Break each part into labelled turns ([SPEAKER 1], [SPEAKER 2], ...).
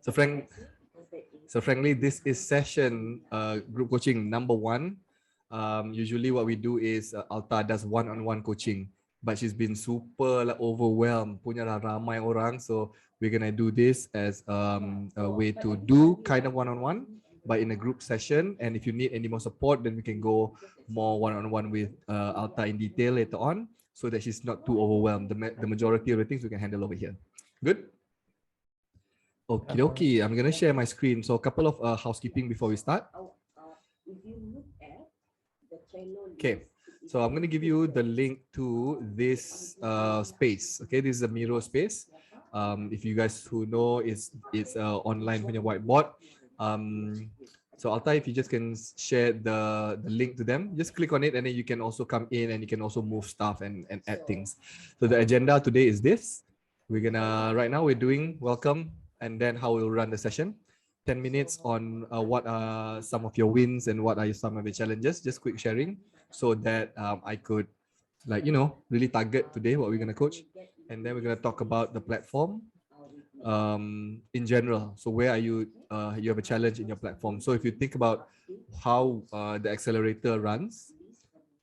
[SPEAKER 1] So frankly, this is session group coaching number 1. Usually what we do is Alta does one-on-one coaching, but she's been super like, overwhelmed. Punya lah ramai orang, so we're gonna do this as a way to do kind of one-on-one, but in a group session. And if you need any more support, then we can go more one-on-one with Alta in detail later on, so that she's not too overwhelmed. The majority of the things we can handle over here. Good. Okay, I'm gonna share my screen. So a couple of housekeeping before we start. Okay, so I'm gonna give you the link to this space. Okay, this is a Miro space. If you guys who know, it's online punya whiteboard. So Alta, if you just can share the link to them, just click on it, and then you can also come in and you can also move stuff and add things. So the agenda today is this. We're gonna right now we're doing welcome, and then how we'll run the session. 10 minutes on what are some of your wins and what are some of the challenges, just quick sharing, so that I could, like, you know, really target today what we're going to coach. And then we're going to talk about the platform in general. So where are you, you have a challenge in your platform. So if you think about how the accelerator runs,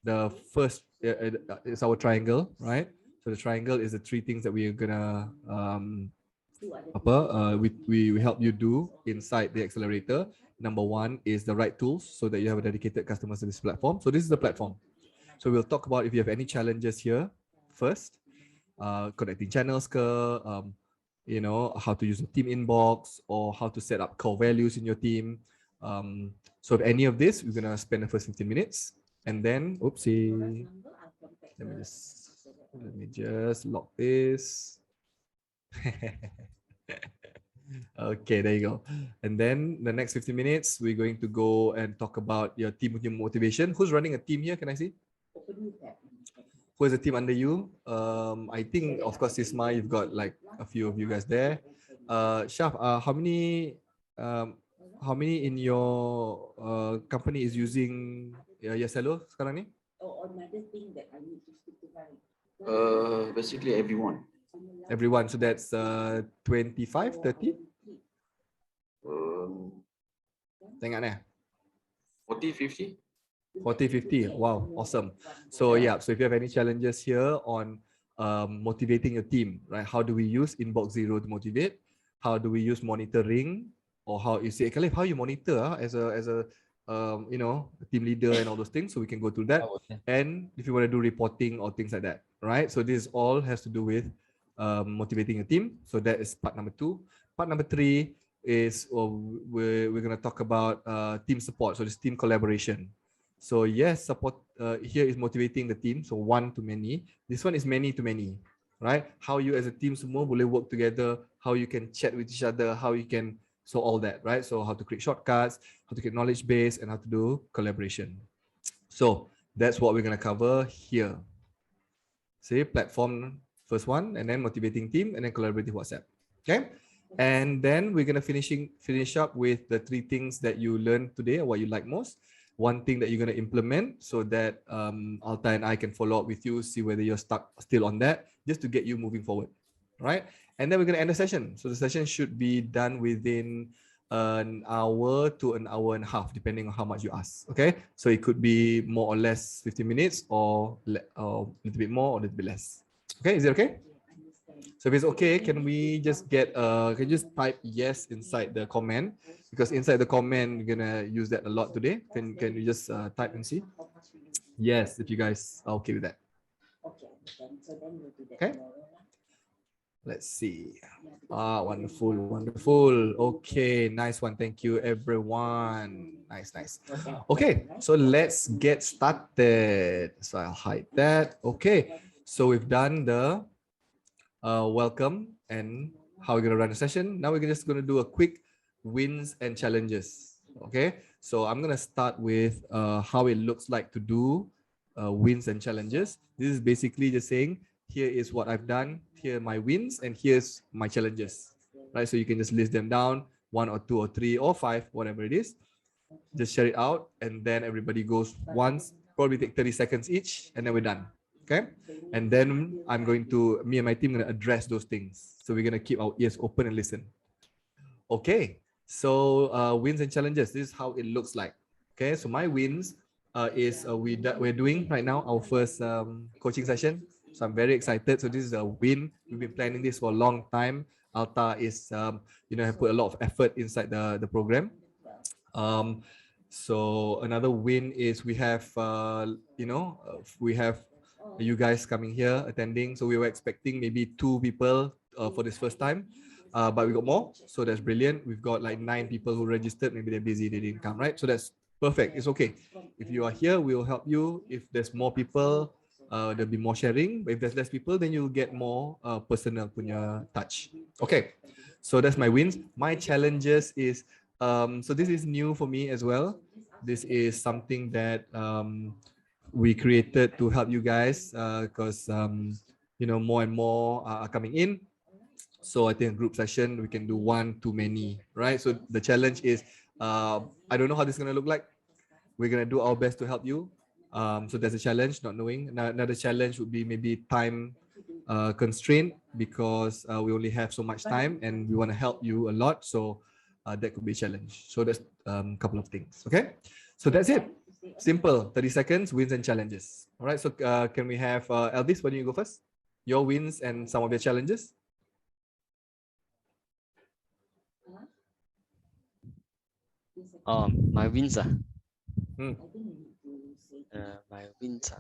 [SPEAKER 1] the first is our triangle, right? So the triangle is the 3 things that we're going to we help you do inside the accelerator. Number 1 is the right tools, so that you have a dedicated customer service platform. So this is the platform. So we'll talk about if you have any challenges here first, connecting channels, you know, how to use a team inbox, or how to set up core values in your team. So if any of this, we're gonna spend the first 15 minutes, and then oopsie, let me just lock this. Okay, there you go. And then the next 15 minutes, we're going to go and talk about your team motivation. Who's running a team here? Can I see? Who is a team under you? I think, of course, Sisma, you've got like a few of you guys there. Shaf, how many in your company is using YesHello sekarang ni?
[SPEAKER 2] Basically everyone.
[SPEAKER 1] Everyone, so that's 25, 30? Tengok ni.
[SPEAKER 2] 40, 50?
[SPEAKER 1] 40, 50. Wow, awesome. So yeah, so if you have any challenges here on motivating your team, right? How do we use Inbox Zero to motivate? How do we use monitoring? Or how you say, Khalif, how you monitor as a you know, team leader and all those things? So we can go through that. And if you want to do reporting or things like that, right? So this all has to do with motivating a team. So that is part number 2. Part number 3 is we're going to talk about team support. So this team collaboration. So yes, support here is motivating the team. So 1 to many. This one is many to many, right? How you as a team semua boleh work together, how you can chat with each other, how you can, so all that, right? So how to create shortcuts, how to get knowledge base, and how to do collaboration. So that's what we're going to cover here. See, platform, first one, and then motivating team, and then collaborative WhatsApp. Okay. And then we're going to finish up with the 3 things that you learned today, what you like most. 1 thing that you're going to implement, so that Alta and I can follow up with you, see whether you're stuck still on that, just to get you moving forward, right? And then we're going to end the session. So the session should be done within an hour to an hour and a half, depending on how much you ask. Okay, so it could be more or less 15 minutes, or a little bit more or a little bit less. Okay, is it okay? So if it's okay, can we just get can you just type yes inside the comment, because inside the comment we're gonna use that a lot today. Can you just type and see? Yes, if you guys are okay with that. Okay. Let's see. Wonderful, wonderful. Okay, nice one. Thank you, everyone. Nice, nice. Okay, so let's get started. So I'll hide that. Okay, so we've done the welcome and how we're going to run the session. Now we're just going to do a quick wins and challenges. Okay, so I'm going to start with how it looks like to do wins and challenges. This is basically just saying, here is what I've done, here are my wins, and here's my challenges, right? So you can just list them down, 1 or 2 or 3 or 5, whatever it is. Just share it out, and then everybody goes once, probably take 30 seconds each, and then we're done. Okay, and then me and my team are going to address those things. So we're going to keep our ears open and listen. Okay, so wins and challenges. This is how it looks like. Okay, so my wins is we're doing right now our first coaching session. So I'm very excited. So this is a win. We've been planning this for a long time. Alta is have put a lot of effort inside the program. So another win is we have we have you guys coming here attending. So we were expecting maybe 2 people for this first time, but we got more. So that's brilliant. We've got like 9 people who registered. Maybe they're busy, they didn't come, right? So that's perfect. It's okay. If you are here, we will help you. If there's more people, there'll be more sharing. But if there's less people, then you'll get more personal punya touch. Okay. So that's my wins. My challenges is so this is new for me as well. This is something that we created to help you guys because more and more are coming in. So I think group session we can do 1 too many, right? So the challenge is I don't know how this is gonna look like. We're gonna do our best to help you. So there's a challenge, not knowing. Another challenge would be maybe time constraint because we only have so much time and we want to help you a lot. So that could be a challenge. So that's a couple of things. Okay, so that's it. Simple. 30 seconds, wins and challenges. All right. So can we have Elvis? Why don't you go first? Your wins and some of your challenges.
[SPEAKER 3] My wins.
[SPEAKER 1] Hmm.
[SPEAKER 3] My wins.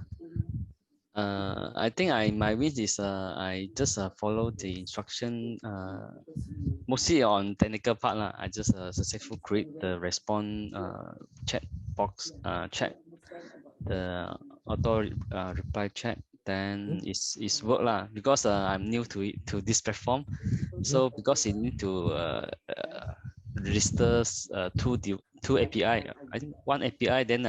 [SPEAKER 3] I think my wins is I just follow the instruction mostly on technical part lah. I just successfully create the response chat box chat, the auto reply chat. Then it's work lah because I'm new to it, to this platform. So because you need to register two API. I think one API, then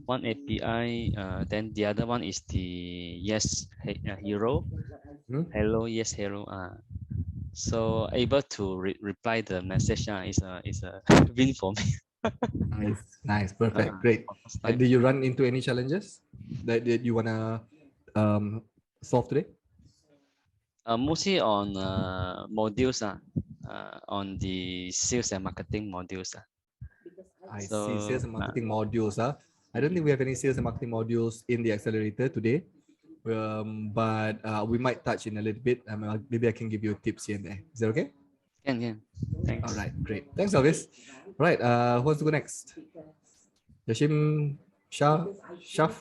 [SPEAKER 3] one API, then the other one is the YesHello. Hello, YesHello. So able to reply the message is a win for me.
[SPEAKER 1] Nice, perfect, great. And do you run into any challenges that you wanna solve today?
[SPEAKER 3] Mostly on modules, on the sales and marketing modules.
[SPEAKER 1] I see, sales and marketing modules. I don't think we have any sales and marketing modules in the accelerator today, but we might touch in a little bit. Maybe I can give you tips here and there. Is that okay?
[SPEAKER 3] Can. Thanks.
[SPEAKER 1] All right, great. Thanks, Elvis. All right, who wants to go next? Yashim, Shaf,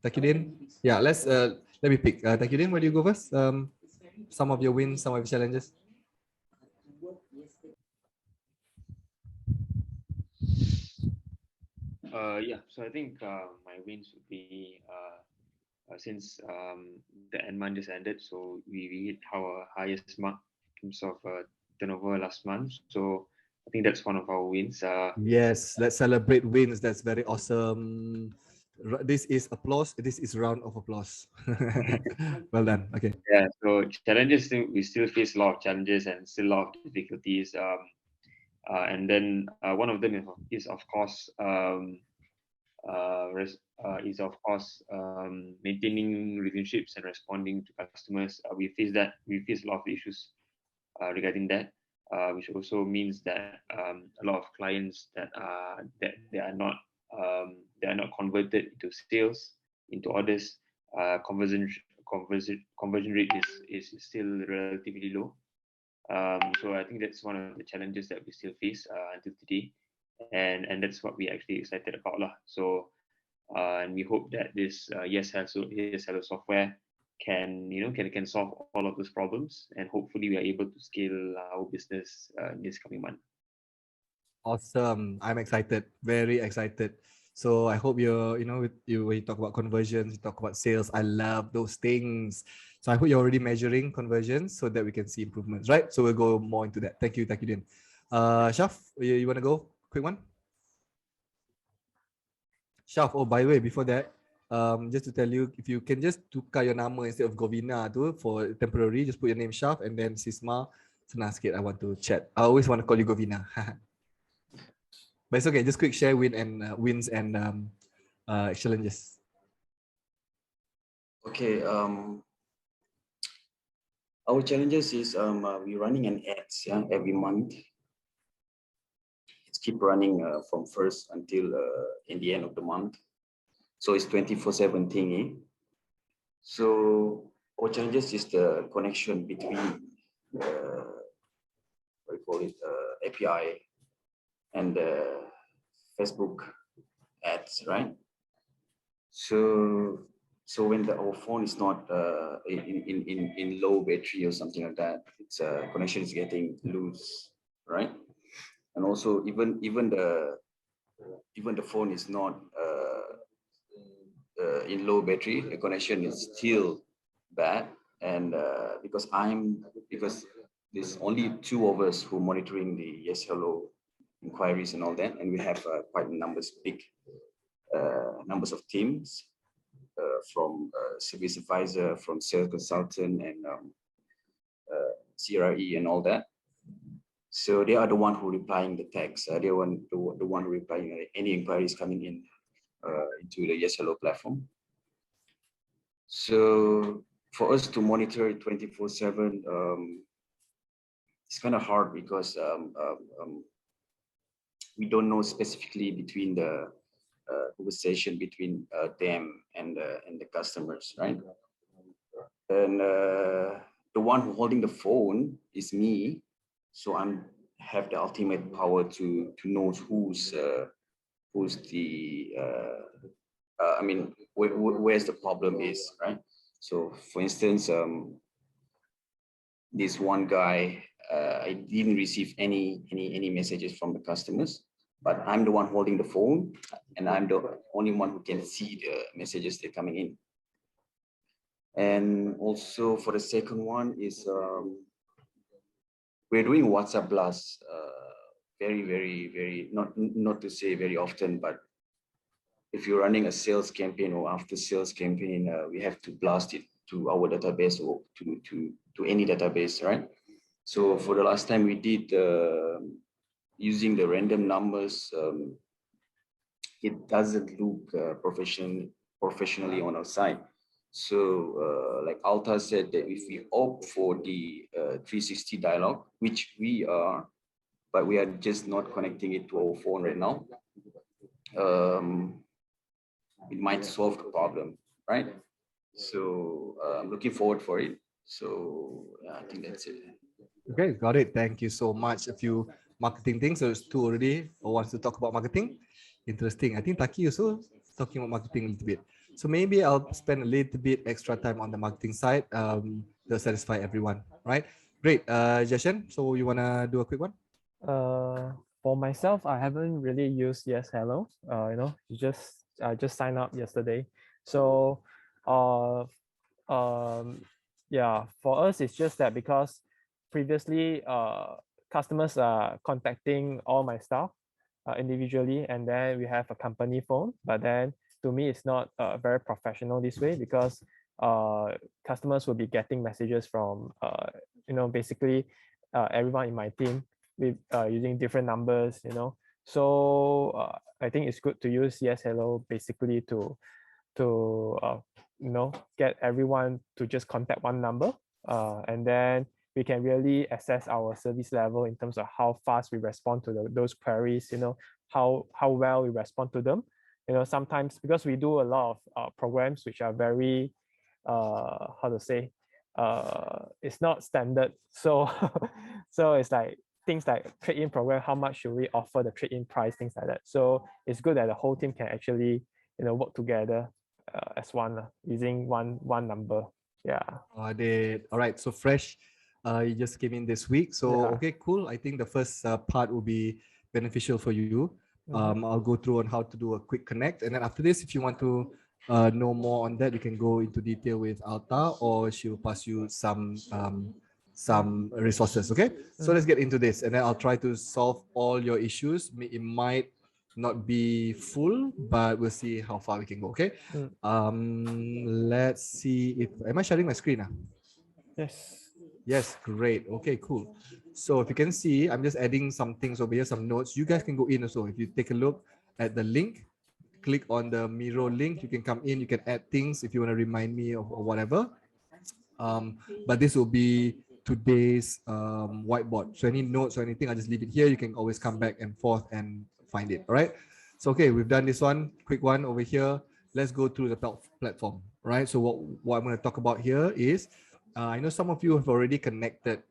[SPEAKER 1] Takudin. Yeah, let me pick. Takudin, where do you go first? Some of your wins, some of your challenges.
[SPEAKER 4] Yeah, so I think my wins would be since the end month just ended, so we hit our highest mark in terms of turnover last month. So I think that's one of our wins.
[SPEAKER 1] Yes, let's celebrate wins. That's very awesome. This is applause. This is round of applause. Well done. Okay.
[SPEAKER 4] Yeah, so challenges, we still face a lot of challenges and still a lot of difficulties. And then one of them is of course maintaining relationships and responding to customers. We face a lot of issues regarding that, which also means that a lot of clients that they are not converted into sales, into orders. Conversion rate is still relatively low. So I think that's one of the challenges that we still face until today, and that's what we're actually excited about lah. So and we hope that this YesHello software can solve all of those problems, and hopefully we are able to scale our business in this coming month.
[SPEAKER 1] Awesome. I'm excited. Very excited. So I hope when you talk about conversions, you talk about sales. I love those things. So I hope you're already measuring conversions so that we can see improvements, right? So we'll go more into that. Thank you, Din. Shaf, you want to go? Quick one? Shaf, oh, by the way, before that, just to tell you, if you can just tukar your nama instead of Govina for temporary, just put your name Shaf and then Sisma. Senang sikit, I want to chat. I always want to call you Govina. But it's okay. Just quick share wins and challenges.
[SPEAKER 2] Okay. Our challenges is we're running an ads every month. keep running from first until in the end of the month. So it's 24/7 thingy. So our challenges is the connection between what do you call it, API and Facebook ads, right? So when our phone is not in low battery or something like that, its connection is getting loose, right? And also even the phone is not in low battery, the connection is still bad. And because there's only two of us who are monitoring the YesHello inquiries and all that, and we have quite big numbers of teams from service advisor, from sales consultant, and CRE and all that. So they are the one who replying the text. They are the one who replying any inquiries coming in into the YesHello platform. So for us to monitor it 24/7, it's kind of hard because we don't know specifically between the conversation between them and the customers, right? And the one who holding the phone is me, so I'm have the ultimate power to know who's the I mean where's the problem is, right? So for instance, this one guy, I didn't receive any messages from the customers, but I'm the one holding the phone, and I'm the only one who can see the messages that are coming in. And also for the second one is we're doing WhatsApp blast very not to say very often, but if you're running a sales campaign or after sales campaign, we have to blast it to our database or to any database, right? So for the last time we did using the random numbers, it doesn't look professionally on our side. So like Alta said, that if we opt for the 360 dialogue, which we are, but we are just not connecting it to our phone right now, it might solve the problem, right? So I'm looking forward for it. So yeah, I think that's it.
[SPEAKER 1] Okay, got it. Thank you so much. A few marketing things. So there's two already who wants to talk about marketing. Interesting. I think Taki also talking about marketing a little bit. So maybe I'll spend a little bit extra time on the marketing side to satisfy everyone, right? Great. Jashan, so you wanna do a quick one?
[SPEAKER 5] For myself, I haven't really used YesHello. You know, I just signed up yesterday. So yeah, for us it's just that because previously customers are contacting all my staff individually, and then we have a company phone, but then to me it's not very professional this way, because customers will be getting messages from you know, basically everyone in my team with using different numbers, you know. So I think it's good to use YesHello basically to you know, get everyone to just contact one number, and then we can really assess our service level in terms of how fast we respond to those queries, you know, how well we respond to them. You know, sometimes because we do a lot of programs which are very how to say, it's not standard, so so it's like things like trade-in program, how much should we offer the trade-in price, things like that. So it's good that the whole team can actually, you know, work together as one, using one number. Yeah.
[SPEAKER 1] All right. So Fresh, you just came in this week. So
[SPEAKER 5] Yeah.
[SPEAKER 1] okay, cool. I think the first part will be beneficial for you. I'll go through on how to do a quick connect, and then after this, if you want to know more on that, you can go into detail with Alta, or she'll pass you some resources. Okay, so let's get into this, and then I'll try to solve all your issues. It might not be full, but we'll see how far we can go. Okay. Let's see if am I sharing my screen now?
[SPEAKER 5] Yes.
[SPEAKER 1] Yes, great. Okay, cool. So if you can see, I'm just adding some things over here, some notes. You guys can go in also. If you take a look at the link, click on the Miro link, you can come in, you can add things if you want to remind me of or whatever. But this will be today's whiteboard. So any notes or anything, I'll just leave it here. You can always come back and forth and find it. All right. So, okay, we've done this one, quick one over here. Let's go through the platform, right? So what I'm going to talk about here is, I know some of you have already connected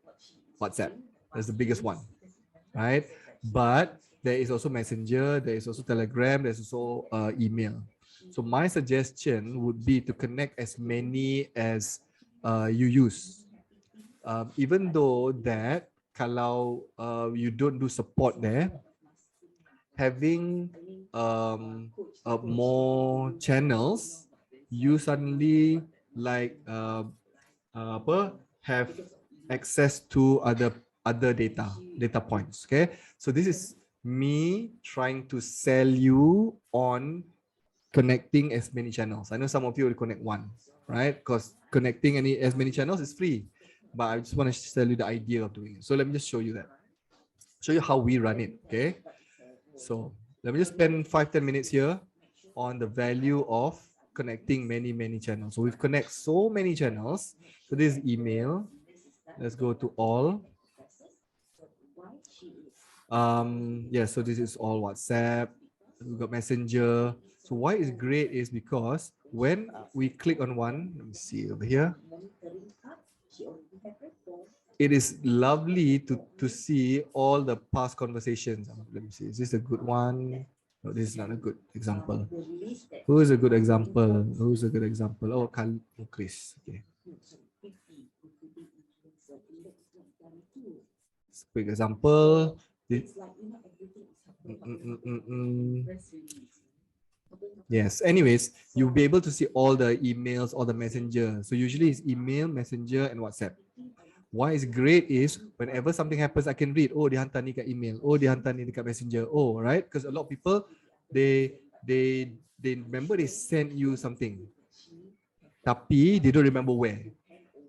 [SPEAKER 1] WhatsApp. That's the biggest one, right? But there is also Messenger, there is also Telegram, there's also email. So my suggestion would be to connect as many as you use. Even though that kalau you don't do support there, having more channels, you suddenly like have access to other data points. Okay, so this is me trying to sell you on connecting as many channels. I know some of you will connect one, right? Because connecting as many channels is free, but I just want to tell you the idea of doing it. So let me just show you that. Show you how we run it. Okay, so let me just spend 5-10 minutes here on the value of connecting many channels. So we've connected so many channels. So this is email. Let's go to all. Yeah, so this is all WhatsApp. We've got Messenger. So why it's great is because when we click on one, let me see over here. It is lovely to see all the past conversations. Let me see, is this a good one? No, this is not a good example. Who is a good example? Who's a good example? Oh, Chris. Okay. Quick example. Yes. Anyways, you'll be able to see all the emails, all the messenger. So usually it's email, messenger, and WhatsApp. Why is great is whenever something happens, I can read. Oh, dia hantar ni kat email. Oh, dia hantar ni dekat messenger. Oh, right? Because a lot of people, they remember they sent you something, tapi they don't remember where,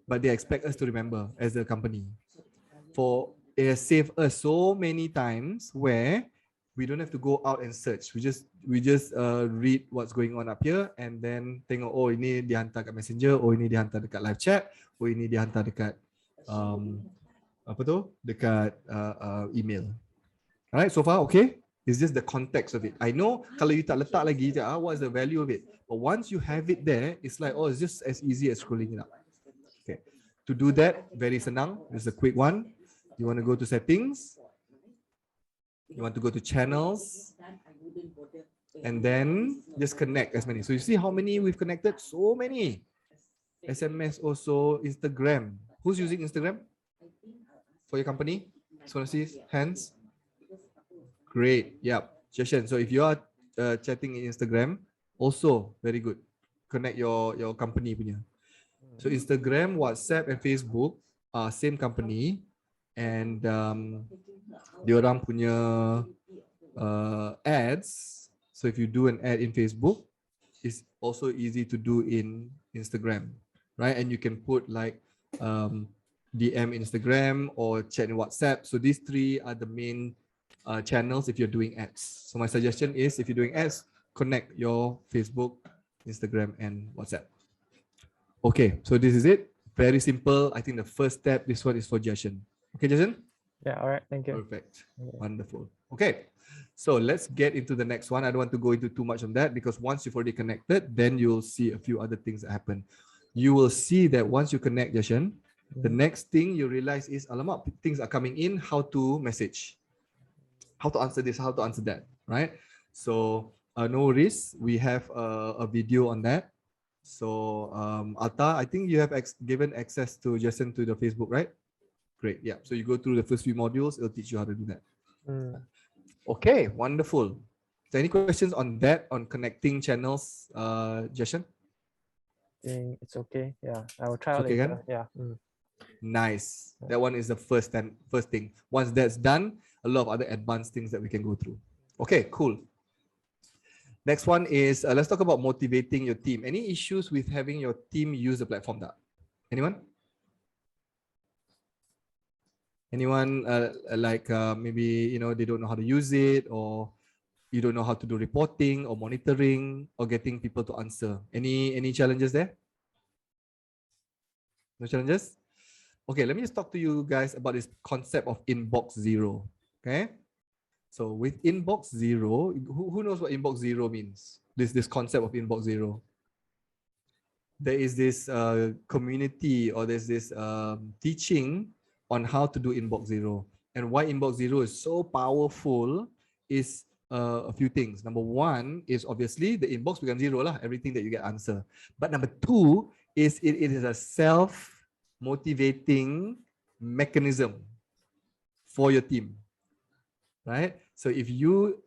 [SPEAKER 1] but they expect us to remember as a company. For it has saved us so many times where we don't have to go out and search. We just read what's going on up here and then tengok, oh ini dihantar kat messenger, oh ini dihantar dekat live chat, oh ini dihantar dekat apa tu, dekat email. Alright, so far okay. It's just the context of it. I know kalau you tak letak lagi, what's the value of it? But once you have it there, it's like, oh, it's just as easy as scrolling it up. Okay. To do that, very senang. This is a quick one. You want to go to settings. You want to go to channels. And then just connect as many. So you see how many we've connected? So many. SMS also, Instagram. Who's using Instagram for your company? Just want to see hands. Great. Yep. Session. So if you are chatting in Instagram, also very good. Connect your company punya. So Instagram, WhatsApp, and Facebook are same company, and diorang punya ads. So if you do an ad in Facebook, it's also easy to do in Instagram, right? And you can put like DM Instagram or chat in WhatsApp. So these three are the main channels if you're doing ads. So my suggestion is, if you're doing ads, connect your Facebook, Instagram, and WhatsApp. Okay, so this is it. Very simple. I think the first step, this one is for Jason. Okay, Jason?
[SPEAKER 5] Yeah, all right, thank you.
[SPEAKER 1] Perfect. Okay. Wonderful. Okay, so let's get into the next one. I don't want to go into too much on that because once you've already connected, then you'll see a few other things that happen. You will see that once you connect, Jason, the next thing you realize is, alamak, things are coming in, how to message, how to answer this, how to answer that, right? So no worries, we have a video on that. So Alta, I think you have given access to Jason to the Facebook, right? Great, yeah. So you go through the first few modules, it'll teach you how to do that. Okay, wonderful. So any questions on that, on connecting channels, Jason?
[SPEAKER 5] I think it's okay. Yeah, I will try
[SPEAKER 1] okay,
[SPEAKER 5] later.
[SPEAKER 1] Kan?
[SPEAKER 5] Yeah.
[SPEAKER 1] Nice. That one is the first thing. Once that's done, a lot of other advanced things that we can go through. Okay, cool. Next one is, let's talk about motivating your team. Any issues with having your team use the platform? Anyone? Anyone maybe, they don't know how to use it, or you don't know how to do reporting or monitoring or getting people to answer. Any challenges there? No challenges? Okay, let me just talk to you guys about this concept of inbox zero. Okay. So with inbox zero, who knows what inbox zero means? This concept of inbox zero. There is this community, or there's this teaching on how to do inbox zero. And why inbox zero is so powerful is a few things. Number one is obviously the inbox becomes zero lah, everything that you get answer. But number two is it is a self-motivating mechanism for your team, right? So if you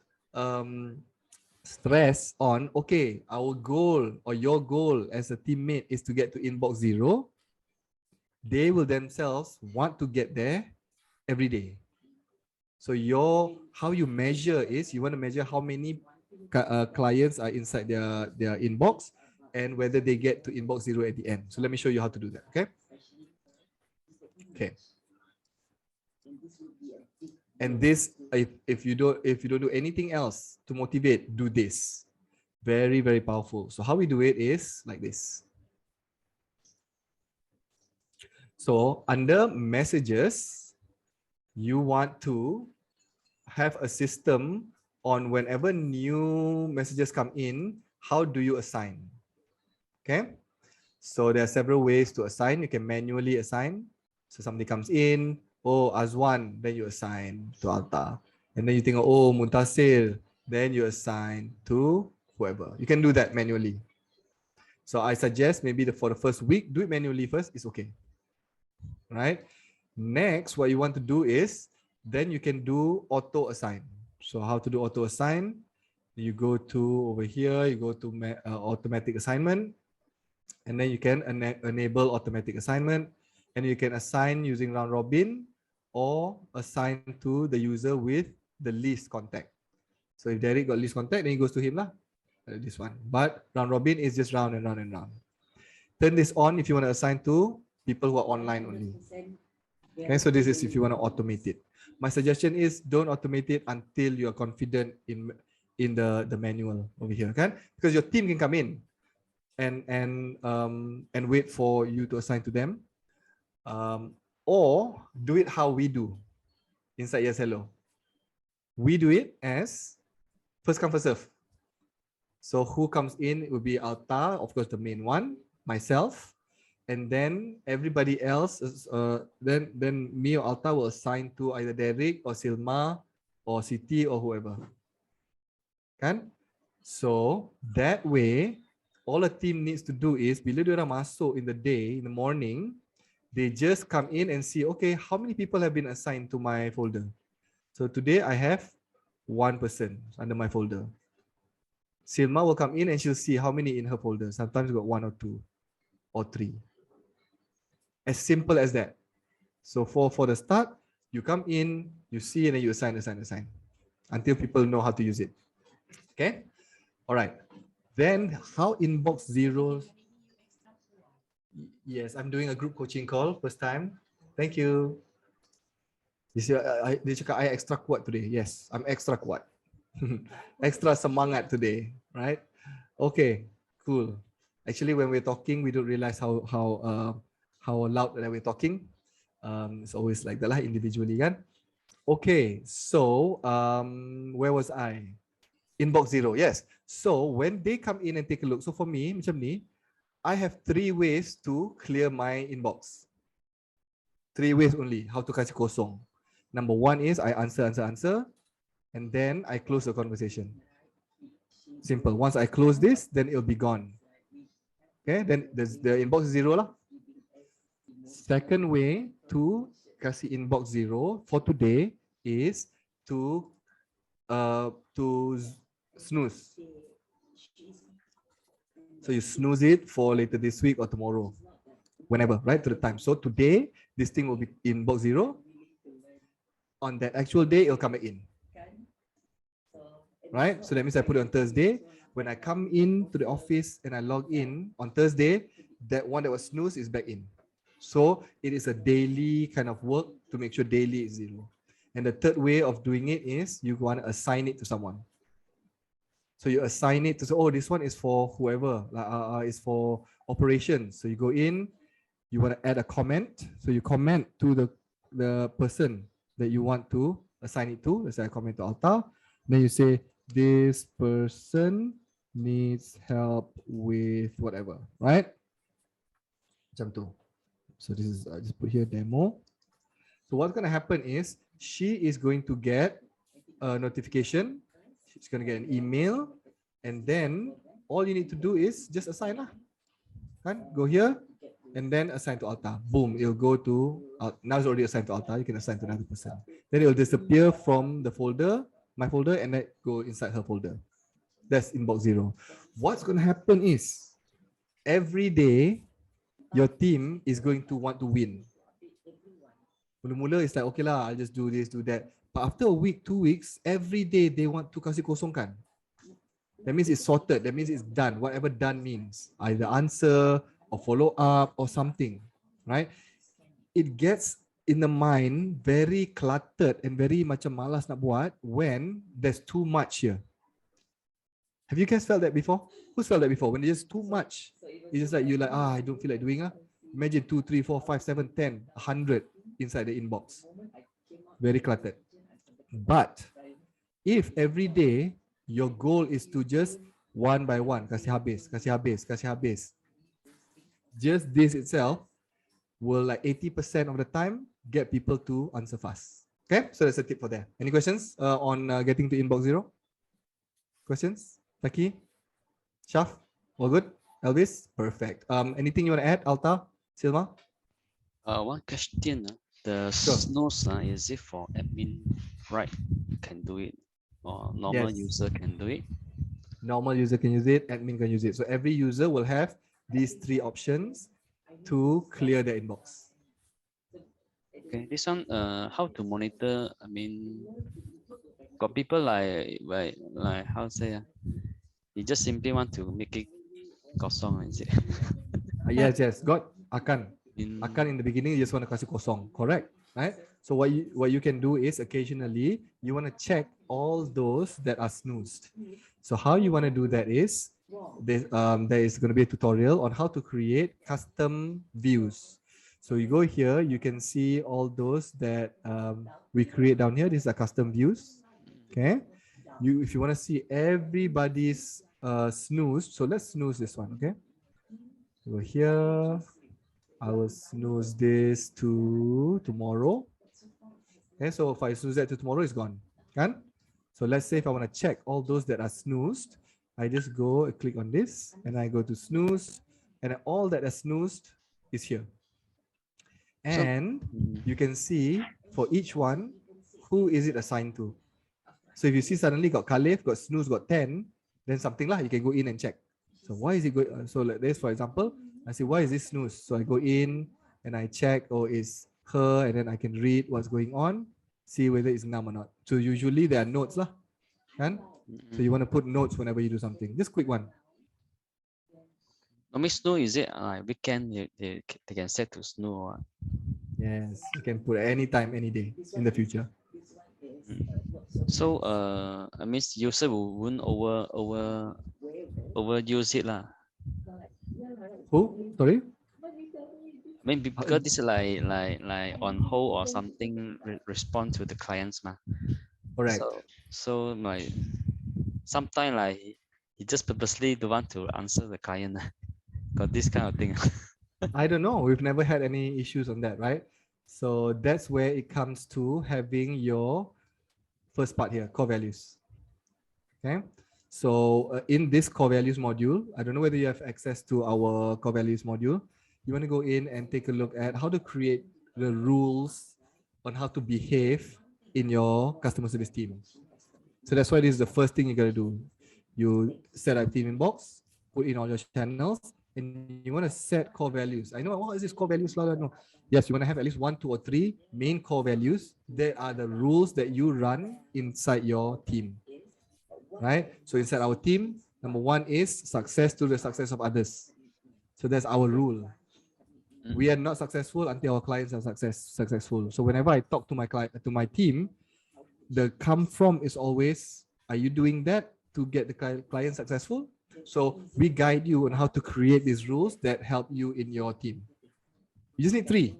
[SPEAKER 1] stress on, okay, our goal or your goal as a teammate is to get to inbox zero, they will themselves want to get there every day. So how you measure is, you want to measure how many clients are inside their inbox and whether they get to inbox zero at the end. So let me show you how to do that. Okay. Okay. And this, if you don't do anything else to motivate, do this. Very, very powerful. So how we do it is like this. So under messages, you want to have a system on whenever new messages come in, how do you assign? Okay. So there are several ways to assign. You can manually assign. So somebody comes in, oh, Azwan, then you assign to Alta. And then you think, oh, Muntasir, then you assign to whoever. You can do that manually. So I suggest maybe for the first week, do it manually first. It's okay. Right? Next, what you want to do is, then you can do auto assign. So how to do auto assign? You go to over here, you go to automatic assignment, and then you can enable automatic assignment, and you can assign using round robin or assign to the user with the least contact. So if Derek got least contact, then he goes to him lah. This one. But round robin is just round and round and round. Turn this on if you want to assign to people who are online only. Okay, so this is if you want to automate it. My suggestion is don't automate it until you are confident in the manual over here, okay? Because your team can come in and wait for you to assign to them, or do it how we do inside YesHello. We do it as first come first serve. So who comes in will be Alta, of course the main one, myself, and then everybody else is, then me or Alta will assign to either Derek or Silma or Siti or whoever. Kan? So that way, all a team needs to do is, bila dia orang masuk in the day, in the morning, they just come in and see, okay, how many people have been assigned to my folder? So today I have one person under my folder. Silma will come in and she'll see how many in her folder. Sometimes got 1 or 2 or 3. As simple as that. So for the start, you come in, you see, and then you assign until people know how to use it. Okay? All right. Then how inbox zero? Yes, I'm doing a group coaching call first time. Thank you. Dia cakap I extra kuat today. Yes, I'm extra kuat. Extra semangat today, right? Okay, cool. Actually, when we're talking, we don't realize how loud that we're talking. It's always like that lah, individually, kan? Okay, so where was I? Inbox zero, yes. So when they come in and take a look, so for me, macam ni, I have 3 ways to clear my inbox. 3 ways only, how to kasih kosong. Number 1 is I answer, and then I close the conversation. Simple. Once I close this, then it'll be gone. Okay, then the inbox is zero lah. Second way to kasih inbox zero for today is to snooze. So you snooze it for later this week or tomorrow, whenever, right, to the time. So today, this thing will be inbox zero. On that actual day, it'll come back in. Right? So that means I put it on Thursday. When I come in to the office and I log in on Thursday, that one that was snooze is back in. So it is a daily kind of work to make sure daily is zero. And the third way of doing it is you want to assign it to someone. So you assign it to say, oh, this one is for whoever, is for operations. So you go in, You want to add a comment. So you comment to the person that you want to assign it to. Let's say I comment to Alta. Then you say, this person needs help with whatever, right? Macam tu. So this is, I just put here demo. So what's going to happen is she is going to get a notification. She's going to get an email. And then all you need to do is just assign lah. Kan? Go here and then assign to Alta. Boom, it'll go to, now it's already assigned to Alta. You can assign to another person. Then it will disappear from the folder, my folder, and then go inside her folder. That's inbox 0. What's going to happen is every day your team is going to want to win. Mula-mula it's like, okay lah, I'll just do this, do that. But after a week, 2 weeks, every day they want to kasih kosongkan. That means it's sorted. That means it's done. Whatever done means. Either answer or follow up or something, right? It gets in the mind very cluttered and very macam malas nak buat when there's too much here. Have you guys felt that before? Who's felt that before? When there's just too much, it's just like, you're like, I don't feel like doing it. Imagine 2, 3, 4, 5, 7, 10, 100 inside the inbox. Very cluttered. But if every day your goal is to just one by one, kasih habis, kasih habis, kasih habis, just this itself will like 80% of the time get people to answer fast. Okay, so that's a tip for that. Any questions on getting to inbox 0? Questions? Taki? Shaf? All good? Elvis? Perfect. Anything you want to add, Alta? Silma?
[SPEAKER 3] One question. The
[SPEAKER 1] Sure.
[SPEAKER 3] snooze, is it for admin, right? Can do it, or normal
[SPEAKER 1] Yes.
[SPEAKER 3] user can do it?
[SPEAKER 1] Normal user can use it, admin can use it. So every user will have these 3 options to clear their inbox.
[SPEAKER 3] Okay, this one, how to monitor? I mean, got people like how to say, you just simply want to make it kosong, is it?
[SPEAKER 1] Yes. Got akan.
[SPEAKER 3] In,
[SPEAKER 1] Akan in the beginning, you just want to kasih kosong, correct? Right? So what you can do is occasionally you want to check all those that are snoozed. So how you want to do that is there is going to be a tutorial on how to create custom views. So you go here, you can see all those that we create down here. These are custom views. Okay. If you want to see everybody's snooze, so let's snooze this one. Okay. Go here. I will snooze this to tomorrow. Okay, so if I snooze that to tomorrow, it's gone. Kan? So let's say if I want to check all those that are snoozed, I just go click on this and I go to snooze, and all that are snoozed is here. And you can see for each one, who is it assigned to. So if you see suddenly got Khalif, got snooze, got 10, then something lah, you can go in and check. So why is it going? So like this, for example, I say, why is this snooze? So I go in and I check, oh, it's her, and then I can read what's going on, see whether it's num or not. So usually there are notes lah. Kan? So you want to put notes whenever you do something. Just quick one.
[SPEAKER 3] snooze, is it like weekend they can set to snooze or what?
[SPEAKER 1] Yes, you can put any time, any day in the future.
[SPEAKER 3] So I mean user won't overuse it lah.
[SPEAKER 1] Who? Sorry?
[SPEAKER 3] I mean because this is like on hold or something, respond to the clients ma.
[SPEAKER 1] Correct.
[SPEAKER 3] So my sometimes like he just purposely don't want to answer the client. Got this kind of thing.
[SPEAKER 1] I don't know. We've never had any issues on that, right? So that's where it comes to having your first part here, core values. Okay. So in this core values module, I don't know whether you have access to our core values module. You want to go in and take a look at how to create the rules on how to behave in your customer service team. So that's why this is the first thing you got to do. You set up team inbox, put in all your channels, and you want to set core values. I know, what is this core values? No. Yes, you want to have at least 1, 2, or 3 main core values. They are the rules that you run inside your team. Right? So inside our team, number 1 is success to the success of others. So that's our rule. We are not successful until our clients are successful. So whenever I talk to my client, to my team, the come from is always, are you doing that to get the client successful? So we guide you on how to create these rules that help you in your team. You just need 3.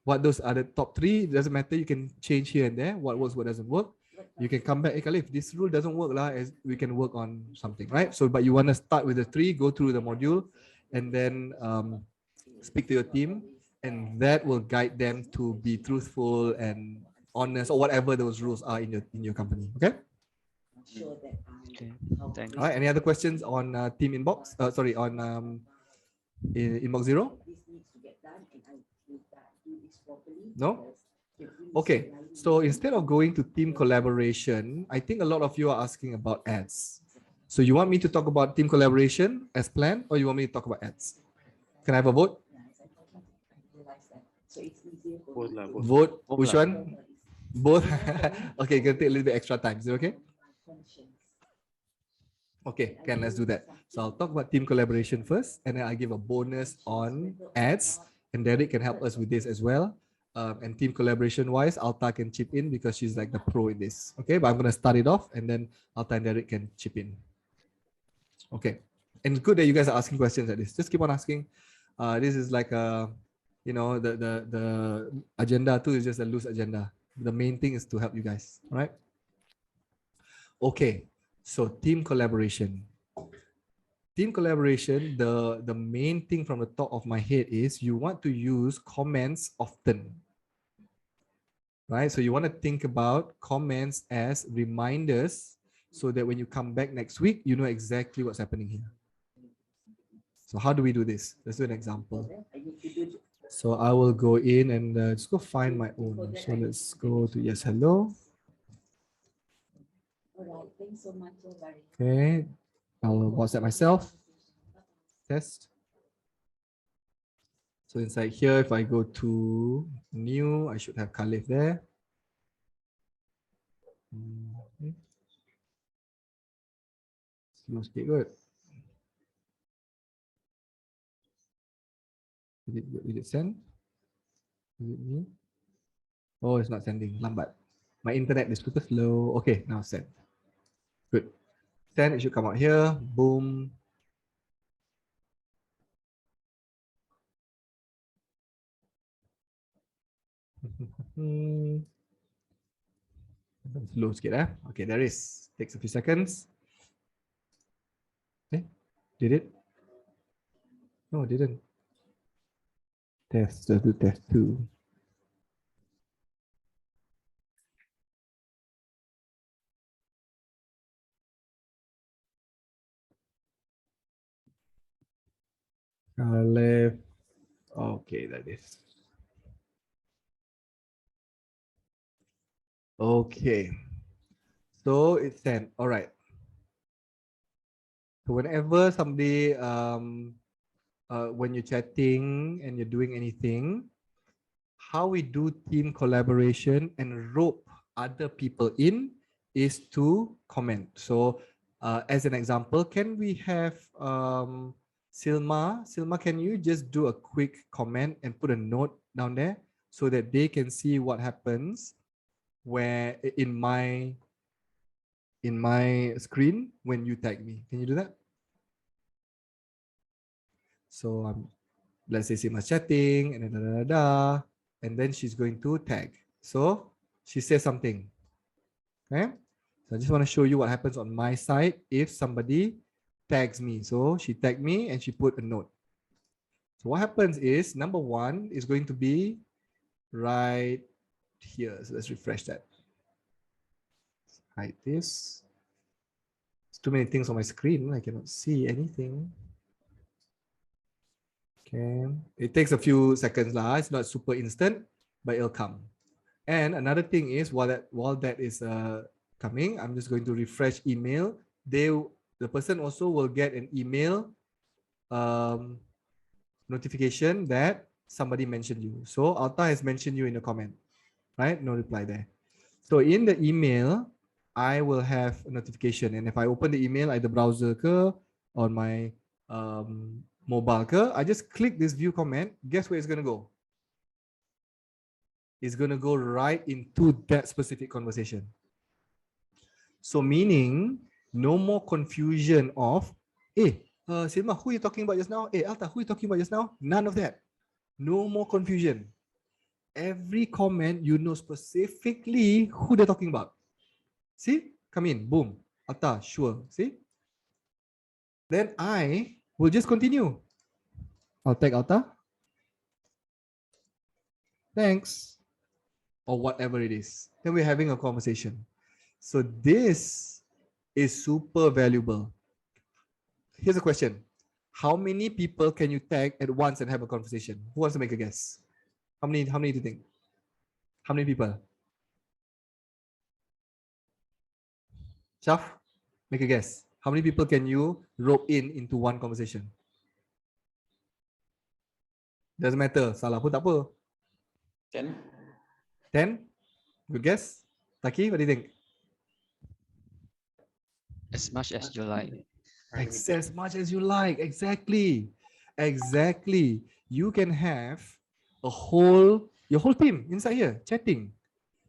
[SPEAKER 1] What those are the top 3, it doesn't matter. You can change here and there. What works, what doesn't work. You can come back. Hey, Khalif, this rule doesn't work, as we can work on something, right? So, but you want to start with the 3, go through the module, and then speak to your team, and that will guide them to be truthful and honest, or whatever those rules are in your company. Okay.
[SPEAKER 3] Okay, thanks.
[SPEAKER 1] All right. Any other questions on team inbox? Sorry, on inbox 0. No? Okay, so instead of going to team collaboration, I think a lot of you are asking about ads. So you want me to talk about team collaboration as planned, or you want me to talk about ads? Can I have a vote?
[SPEAKER 4] Both lah, both.
[SPEAKER 1] Vote.
[SPEAKER 3] Both
[SPEAKER 1] Which
[SPEAKER 3] lah.
[SPEAKER 1] one? Both. Okay, gonna take a little bit extra time. Is it okay? Okay, let's do that. So I'll talk about team collaboration first, and then I'll give a bonus on ads, and Derek can help us with this as well. And team collaboration wise, Alta can chip in because she's like the pro in this. Okay, but I'm gonna start it off, and then Alta and Derek can chip in. Okay, and it's good that you guys are asking questions like this. Just keep on asking. This is like the agenda too is just a loose agenda. The main thing is to help you guys, all right? Okay, so team collaboration. Team collaboration, the main thing from the top of my head is you want to use comments often, right? So you want to think about comments as reminders so that when you come back next week, you know exactly what's happening here. So how do we do this? Let's do an example. So I will go in and just go find my own. So let's go to YesHello. Okay, I'll WhatsApp myself. Test. So inside here, if I go to new, I should have Khalif there. Slow speed, good. Did it send? Is it me? Oh, it's not sending. Lambat. My internet is super slow. Okay, now send. Good. Send, it should come out here. Boom. Slow sikit, eh? Okay, there is. Takes a few seconds. Okay, did it? No, it didn't. Test, let's do test 2. Left. Okay, that is. Okay. So it's sent. All right. So whenever somebody, when you're chatting and you're doing anything, how we do team collaboration and rope other people in is to comment. So as an example, can we have Silma? Silma, can you just do a quick comment and put a note down there so that they can see what happens where in my screen when you tag me? Can you do that? So let's say Silma's chatting and and then she's going to tag. So she says something. Okay. So I just want to show you what happens on my side if somebody tags me. So she tagged me and she put a note. So what happens is number 1 is going to be right here. So let's refresh that. Hide this. There's too many things on my screen. I cannot see anything. Okay. It takes a few seconds lah. It's not super instant, but it'll come. And another thing is while that is coming, I'm just going to refresh email. The person also will get an email notification that somebody mentioned you. So Alta has mentioned you in the comment, right? No reply there. So in the email, I will have a notification. And if I open the email, either browser ke, on my mobile ke, I just click this view comment. Guess where it's going to go? It's going to go right into that specific conversation. So meaning no more confusion of, Silma, who are you talking about just now? Alta, who are you talking about just now? None of that. No more confusion. Every comment, you know specifically who they're talking about. See? Come in. Boom. Atta, sure. See? Then I will just continue. I'll tag Atta. Thanks. Or whatever it is. Then we're having a conversation. So this is super valuable. Here's a question. How many people can you tag at once and have a conversation? Who wants to make a guess? How many do you think? How many people? Shaf, make a guess. How many people can you rope in into one conversation? Doesn't matter. Salah pun tak apa.
[SPEAKER 2] 10.
[SPEAKER 1] 10? Good guess. Taki, what do you think?
[SPEAKER 3] As much as you like.
[SPEAKER 1] As much as you like. Exactly. Exactly. You can have your whole team inside here chatting.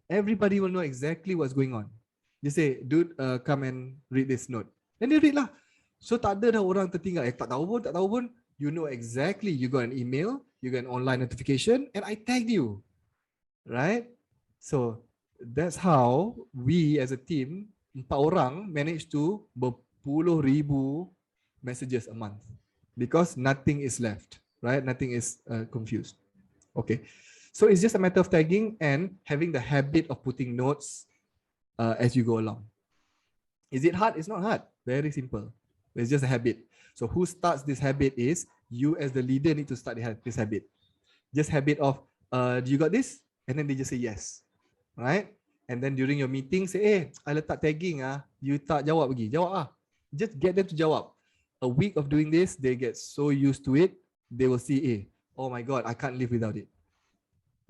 [SPEAKER 1] Everybody will know exactly what's going on. You say, dude, come and read this note. Then they read lah. So tak ada dah orang tertinggal. Tak tahu pun. You know exactly. You got an email, you got an online notification, and I tagged you. Right? So that's how we as a team, 4 orang manage to berpuluh ribu messages a month. Because nothing is left. Right? Nothing is confused. Okay. So it's just a matter of tagging and having the habit of putting notes as you go along. Is it hard? It's not hard. Very simple. It's just a habit. So who starts this habit is you as the leader need to start this habit. Just habit of, do you got this? And then they just say yes. Right? And then during your meeting, say, hey, I letak tagging. You tak jawab lagi. Jawab. Just get them to jawab. A week of doing this, they get so used to it, they will see, hey, oh my God, I can't live without it.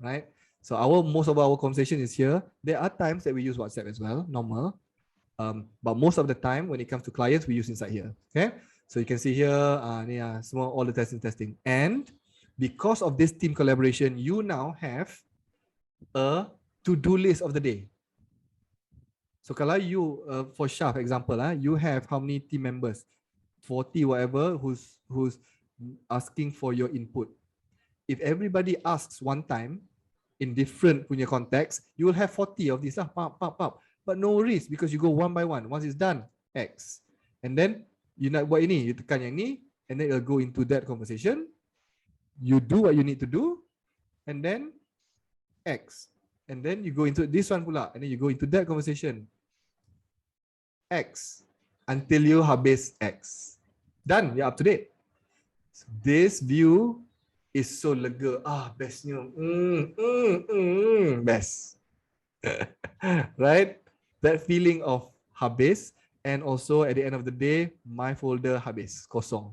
[SPEAKER 1] Right? So most of our conversation is here. There are times that we use WhatsApp as well, normal. But most of the time, when it comes to clients, we use inside here. Okay, so you can see here, all the testing. And because of this team collaboration, you now have a to-do list of the day. So kalau you, for Shaf example, you have how many team members? 40 whatever who's asking for your input. If everybody asks one time in different punya context, you will have 40 of these. But no worries because you go one by one. Once it's done, X. And then you nak buat ini, you tekan yang ni, and then it'll go into that conversation. You do what you need to do, and then X. And then you go into this one pula, and then you go into that conversation. X. Until you habis X. Done, you're up to date. So this view is so lega. Bestnya. Best. Right? That feeling of habis, and also at the end of the day, my folder habis, kosong.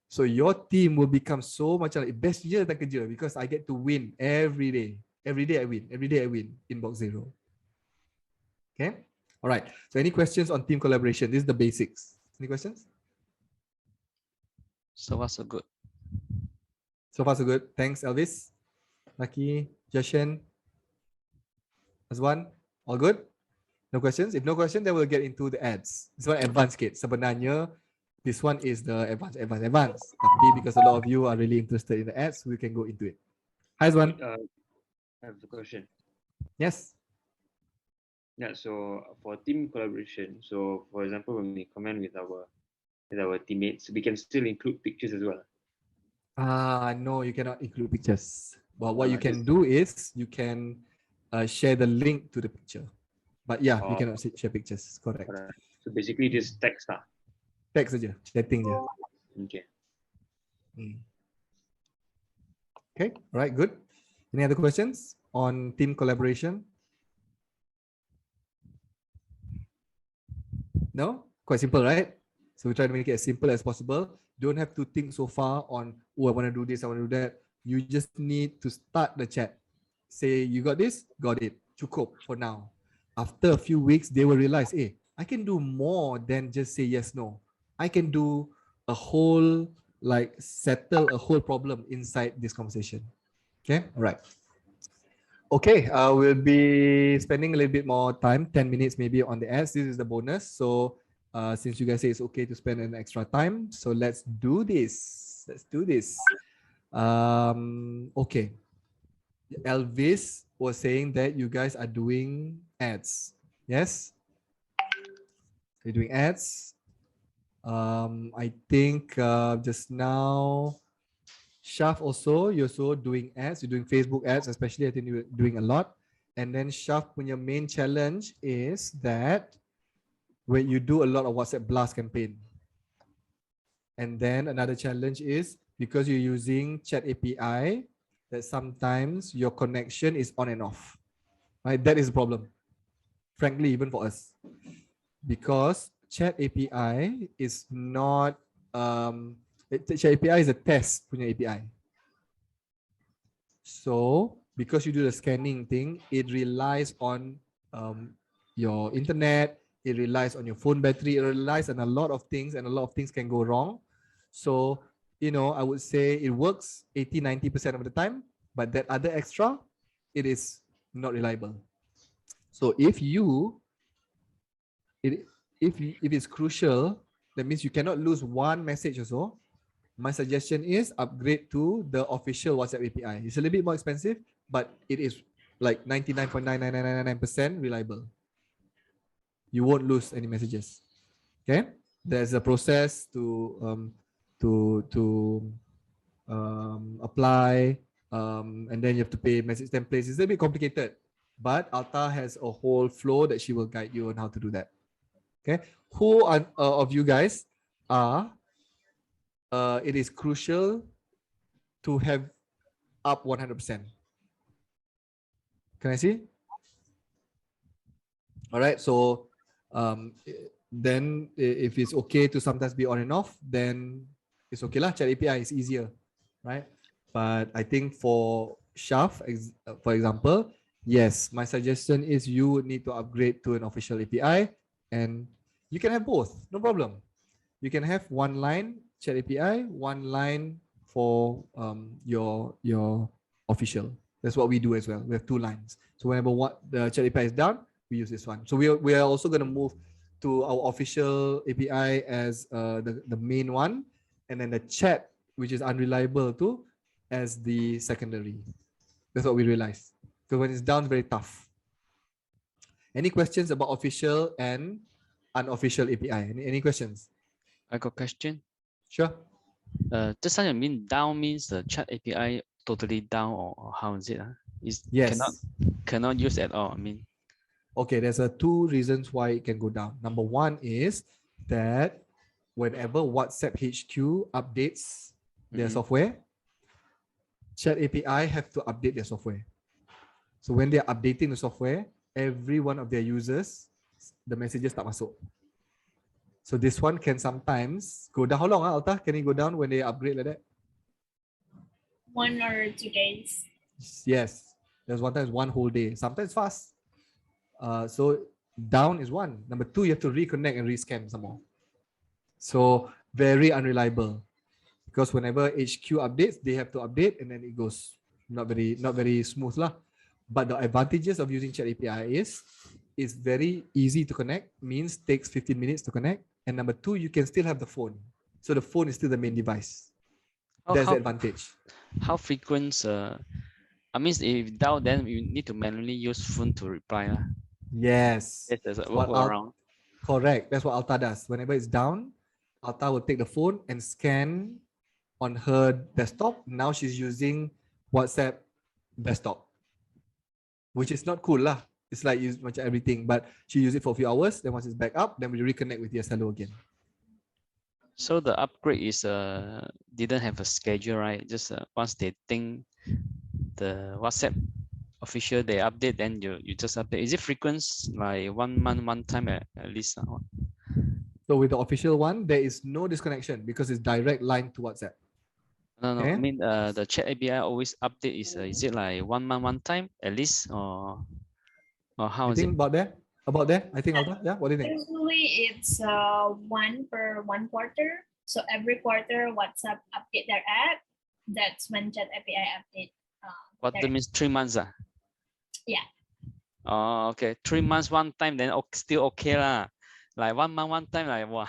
[SPEAKER 1] So your team will become so much like best year tak kerja because I get to win every day. Every day I win. Every day I win in box 0. Okay? All right. So any questions on team collaboration? This is the basics. Any questions?
[SPEAKER 3] So far so good.
[SPEAKER 1] So far so good. Thanks, Elvis. Lucky, Jashan, Azwan. All good? No questions? If no question, then we'll get into the ads. This one advanced kit. Sebenarnya, this one is the advanced. Tapi because a lot of you are really interested in the ads, we can go into it. Hi, Azwan.
[SPEAKER 4] I have a question.
[SPEAKER 1] Yes.
[SPEAKER 4] Yeah, so for team collaboration, so for example, when we comment with our teammates, we can still include pictures as well.
[SPEAKER 1] No, you cannot include pictures. But what you can do is you can share the link to the picture. But yeah, you cannot share pictures. Correct.
[SPEAKER 4] So basically, just text lah.
[SPEAKER 1] Text saja, chatting je.
[SPEAKER 4] Okay.
[SPEAKER 1] Okay, all right, good. Any other questions on team collaboration? No? Quite simple, right? So we try to make it as simple as possible. Don't have to think so far on, oh, I want to do this, I want to do that. You just need to start the chat. Say, you got this? Got it. Cukup for now. After a few weeks, they will realize, hey, I can do more than just say yes, no. I can do a whole, settle a whole problem inside this conversation. Okay, all right. Okay, we'll be spending a little bit more time, 10 minutes maybe on the ads. This is the bonus. So since you guys say it's okay to spend an extra time, so let's do this. Let's do this. Okay. Elvis was saying that you guys are doing ads. Yes? You're doing ads. I think just now, Shaf also, you're also doing ads. You're doing Facebook ads, especially I think you're doing a lot. And then Shaf, your main challenge is that when you do a lot of WhatsApp blast campaign. And then another challenge is because you're using chat API, that sometimes your connection is on and off. Right? That is a problem. Frankly, even for us. Because chat API is not chat API is a test punya API. So because you do the scanning thing, it relies on your internet, it relies on your phone battery, it relies on a lot of things, and a lot of things can go wrong. So, you know, I would say it works 80-90% of the time, but that other extra, it is not reliable. So if it's crucial, that means you cannot lose one message or so. My suggestion is upgrade to the official WhatsApp API. It's a little bit more expensive, but it is like 99.99999% reliable. You won't lose any messages. Okay, there's a process to apply, and then you have to pay message templates. It's a bit complicated, but Alta has a whole flow that she will guide you on how to do that. Okay, who are, of you guys are? It is crucial to have up 100%. Can I see? All right. So then if it's okay to sometimes be on and off, then it's okay lah. Chat API is easier, right? But I think for Shaf, for example, yes, my suggestion is you would need to upgrade to an official API, and you can have both, no problem. You can have one line chat API, one line for your official. That's what we do as well. We have two lines. So whenever the chat API is down, we use this one. So we are also going to move to our official API as the main one, and then the chat, which is unreliable too, as the secondary. That's what we realized. Because when it's down, it's very tough. Any questions about official and unofficial API? Any questions?
[SPEAKER 3] I got a question.
[SPEAKER 1] Sure.
[SPEAKER 3] Just how you mean down means the chat API totally down, or how is it? Is
[SPEAKER 1] Yes.
[SPEAKER 3] cannot use at all. I mean.
[SPEAKER 1] Okay, there's two reasons why it can go down. Number one is that whenever WhatsApp HQ updates their software, Chat API have to update their software. So when they're updating the software, every one of their users, the messages tak masuk. So this one can sometimes go down. How long, Alta? Can it go down when they upgrade like that?
[SPEAKER 6] 1 or 2 days.
[SPEAKER 1] Yes. There's one time one whole day. Sometimes fast. So down is one. Number two, you have to reconnect and rescan some more. So very unreliable. Because whenever HQ updates, they have to update and then it goes not very smooth lah. But the advantages of using Chat API is it's very easy to connect, means takes 15 minutes to connect. And number two, you can still have the phone. So the phone is still the main device. That's the advantage.
[SPEAKER 3] How frequent? I mean, if down, then you need to manually use phone to reply.
[SPEAKER 1] Yes.
[SPEAKER 3] Yes, there's a workaround.
[SPEAKER 1] Correct. That's what Alta does. Whenever it's down, Alta will take the phone and scan on her desktop. Now she's using WhatsApp desktop, which is not cool lah. It's like use much everything, but she use it for a few hours. Then once it's back up, then we reconnect with YesHello again.
[SPEAKER 3] So the upgrade is didn't have a schedule, right? Just once they think the WhatsApp official they update, then you just update. Is it frequent, like 1 month, one time at least?
[SPEAKER 1] So with the official one, there is no disconnection because it's direct line to WhatsApp.
[SPEAKER 3] No,
[SPEAKER 1] okay?
[SPEAKER 3] I mean the chat API always update is it like 1 month, one time at least, or how is it?
[SPEAKER 1] About there? I think Alta, yeah. What do you think?
[SPEAKER 6] Usually it's 1 per 1 quarter. So every quarter WhatsApp update their app. That's when Chat API update.
[SPEAKER 3] What that means 3 months?
[SPEAKER 6] Yeah.
[SPEAKER 3] Oh, okay. 3 months one time, then still okay lah. like 1 month one time, like wow,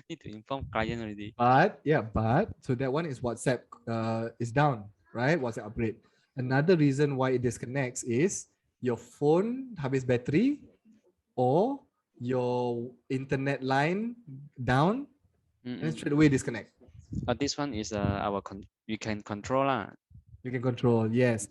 [SPEAKER 3] need to inform client already.
[SPEAKER 1] But yeah, so that one is WhatsApp is down, right? WhatsApp upgrade. Another reason why it disconnects is your phone habis battery or your internet line down and straight away disconnect.
[SPEAKER 3] But this one is you can control lah.
[SPEAKER 1] You can control, yes.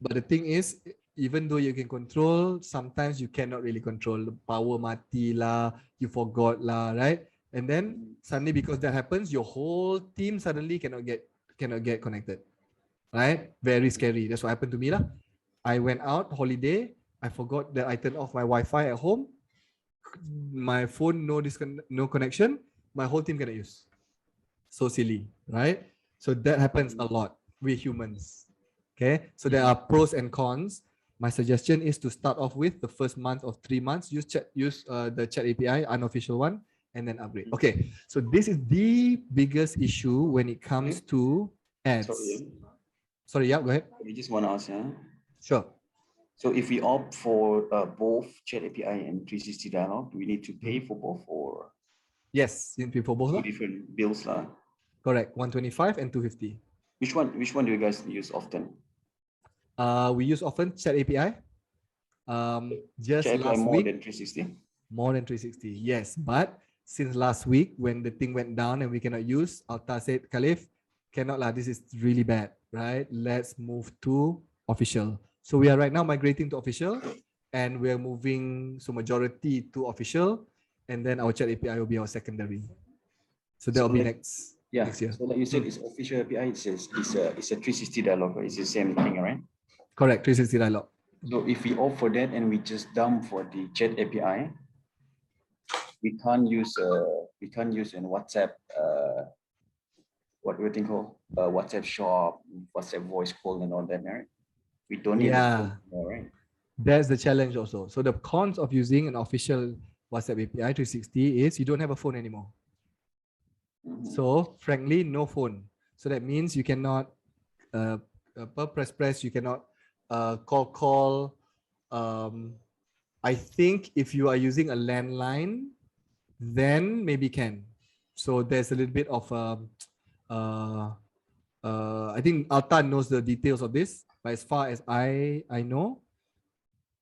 [SPEAKER 1] But the thing is, even though you can control, sometimes you cannot really control. The power mati lah, you forgot lah, right? And then suddenly, because that happens, your whole team suddenly cannot get connected, right? Very scary. That's what happened to me lah. I went out holiday. I forgot that I turned off my Wi-Fi at home. My phone no connection. My whole team cannot use. So silly, right? So that happens a lot with humans. Okay, so there are pros and cons. My suggestion is to start off with the first month of 3 months, use the chat API, unofficial one, and then upgrade. Okay, so this is the biggest issue when it comes to ads. Sorry, yeah, go ahead.
[SPEAKER 2] I just want to ask,
[SPEAKER 1] Sure.
[SPEAKER 2] so if we opt for both chat API and 360 dialog, do we need to pay for both or?
[SPEAKER 1] Yes, you need to pay for both.
[SPEAKER 2] Two different bills lah.
[SPEAKER 1] Correct, 125 and 250.
[SPEAKER 2] Which one do you guys use often?
[SPEAKER 1] We use often chat API. Just
[SPEAKER 2] chat API
[SPEAKER 1] last
[SPEAKER 2] more
[SPEAKER 1] week.
[SPEAKER 2] than 360?
[SPEAKER 1] More than 360, yes. But since last week, when the thing went down and we cannot use, Alta said, Khalif, cannot lah, this is really bad, right? Let's move to official. So we are right now migrating to official and we're moving, so majority to official, and then our chat API will be our secondary. So that will be next year.
[SPEAKER 2] So like you said, it's official API, it's a 360 dialog, right? It's the same thing, right?
[SPEAKER 1] Correct, 360 dialog.
[SPEAKER 2] So if we opt for that and we just dump for the chat API, we can't use in WhatsApp what do you think called WhatsApp shop, WhatsApp voice call and all that, right? We don't need
[SPEAKER 1] Yeah,
[SPEAKER 2] right?
[SPEAKER 1] That's the challenge also. So the cons of using an official WhatsApp API 360 is you don't have a phone anymore. So frankly, no phone. So that means you cannot press, you cannot call. I think if you are using a landline, then maybe can. So there's a little bit of I think Alta knows the details of this, but as far as I know,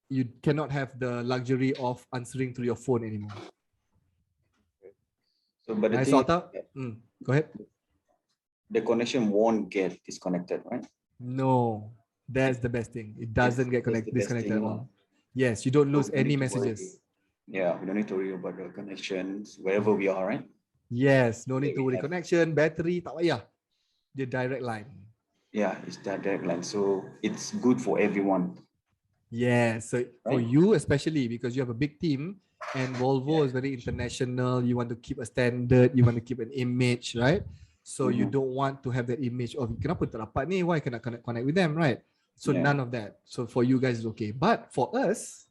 [SPEAKER 1] you cannot have the luxury of answering through your phone anymore.
[SPEAKER 2] So, but the
[SPEAKER 1] Nice,
[SPEAKER 2] thing,
[SPEAKER 1] Alta. Go ahead.
[SPEAKER 2] The connection won't get disconnected, right?
[SPEAKER 1] No, that's the best thing. It doesn't get disconnected at all. Yes, you don't lose any messages.
[SPEAKER 2] Yeah, we don't need to worry about the connections wherever we are, right?
[SPEAKER 1] Yes, no need to worry. Connection, battery, tak payah. The direct line.
[SPEAKER 2] Yeah, it's that direct line. So it's good for everyone.
[SPEAKER 1] Yeah, so for you especially because you have a big team and Volvo is very international. You want to keep a standard, you want to keep an image, right? So you don't want to have that image of kenapa tak dapat ni, why cannot connect with them, right? So none of that. So for you guys is okay. But for us,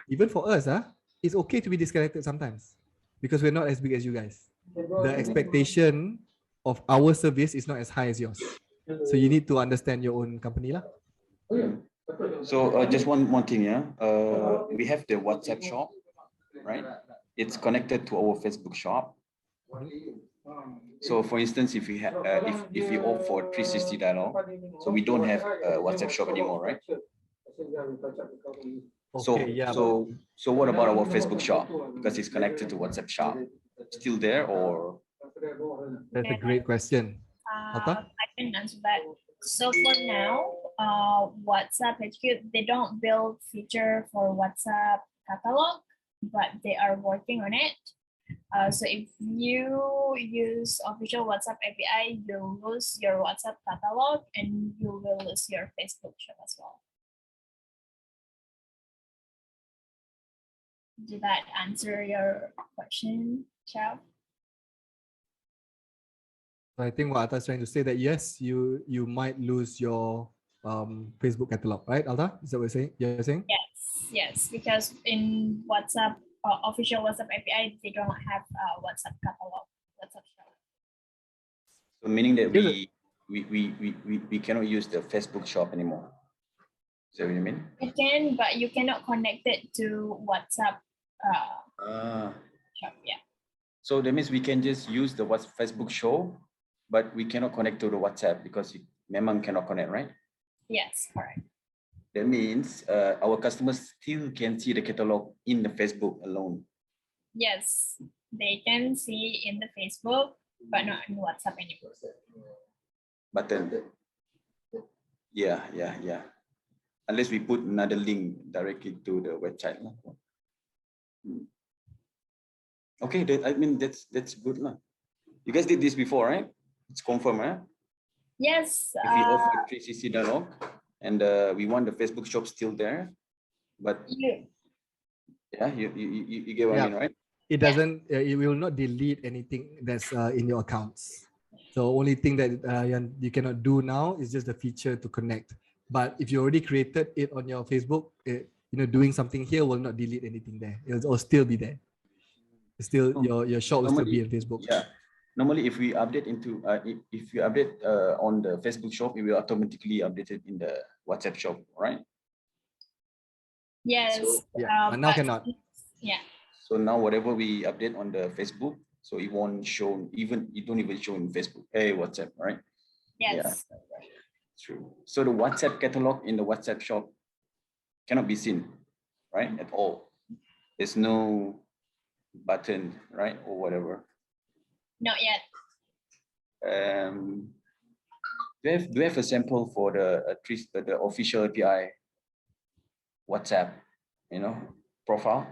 [SPEAKER 1] even for us, it's okay to be disconnected sometimes because we're not as big as you guys. The expectation of our service is not as high as yours. So you need to understand your own company lah.
[SPEAKER 2] So just one thing, we have the WhatsApp shop, right? It's connected to our Facebook shop. So for instance, if we have if we opt for 360 dialog, so we don't have a WhatsApp shop anymore, right?
[SPEAKER 1] Okay,
[SPEAKER 2] so what about our Facebook shop? Because it's connected to WhatsApp shop. Still there or?
[SPEAKER 1] That's a great question.
[SPEAKER 6] I can answer that. So for now, WhatsApp HQ, they don't build feature for WhatsApp catalog, but they are working on it. So if you use official WhatsApp API, you'll lose your WhatsApp catalog and you will lose your Facebook shop as well. Did that answer your question, Chao?
[SPEAKER 1] I think what Alta is trying to say that yes, you might lose your Facebook catalog, right, Alta? Is that what you're saying?
[SPEAKER 6] Yes, because in WhatsApp, official WhatsApp API, they don't have WhatsApp catalog, WhatsApp shop.
[SPEAKER 2] So meaning that we cannot use the Facebook shop anymore. Is that what you mean?
[SPEAKER 6] You can, but you cannot connect it to WhatsApp. shop. Yeah.
[SPEAKER 2] So that means we can just use the Facebook show, but we cannot connect to the WhatsApp because memang cannot connect, right?
[SPEAKER 6] Yes, correct.
[SPEAKER 2] That means our customers still can see the catalog in the Facebook alone.
[SPEAKER 6] Yes, they can see in the Facebook, but not in WhatsApp anymore.
[SPEAKER 2] Button. Yeah. Unless we put another link directly to the website. Okay, I mean that's good lah. You guys did this before, right? It's confirmed, right?
[SPEAKER 6] Yes.
[SPEAKER 2] If we offer 360 dialogue and we want the Facebook shop still there, but you get what I mean, right?
[SPEAKER 1] It doesn't. It will not delete anything that's in your accounts. So only thing that you cannot do now is just the feature to connect. But if you already created it on your Facebook, doing something here will not delete anything there. It'll still be there. It's still your shop will still be in Facebook.
[SPEAKER 2] Yeah. Normally, if we update into if you update on the Facebook shop, it will automatically update it in the WhatsApp shop, right?
[SPEAKER 6] Yes.
[SPEAKER 2] So,
[SPEAKER 1] but now cannot.
[SPEAKER 6] Yeah.
[SPEAKER 2] So now whatever we update on the Facebook, so it won't show it don't even show in Facebook. Hey, WhatsApp, right?
[SPEAKER 6] Yes.
[SPEAKER 2] Yeah. True. So the WhatsApp catalog in the WhatsApp shop cannot be seen, right? At all. There's no button, right? Or whatever.
[SPEAKER 6] Not yet.
[SPEAKER 2] Do you have a sample for the official API WhatsApp, profile?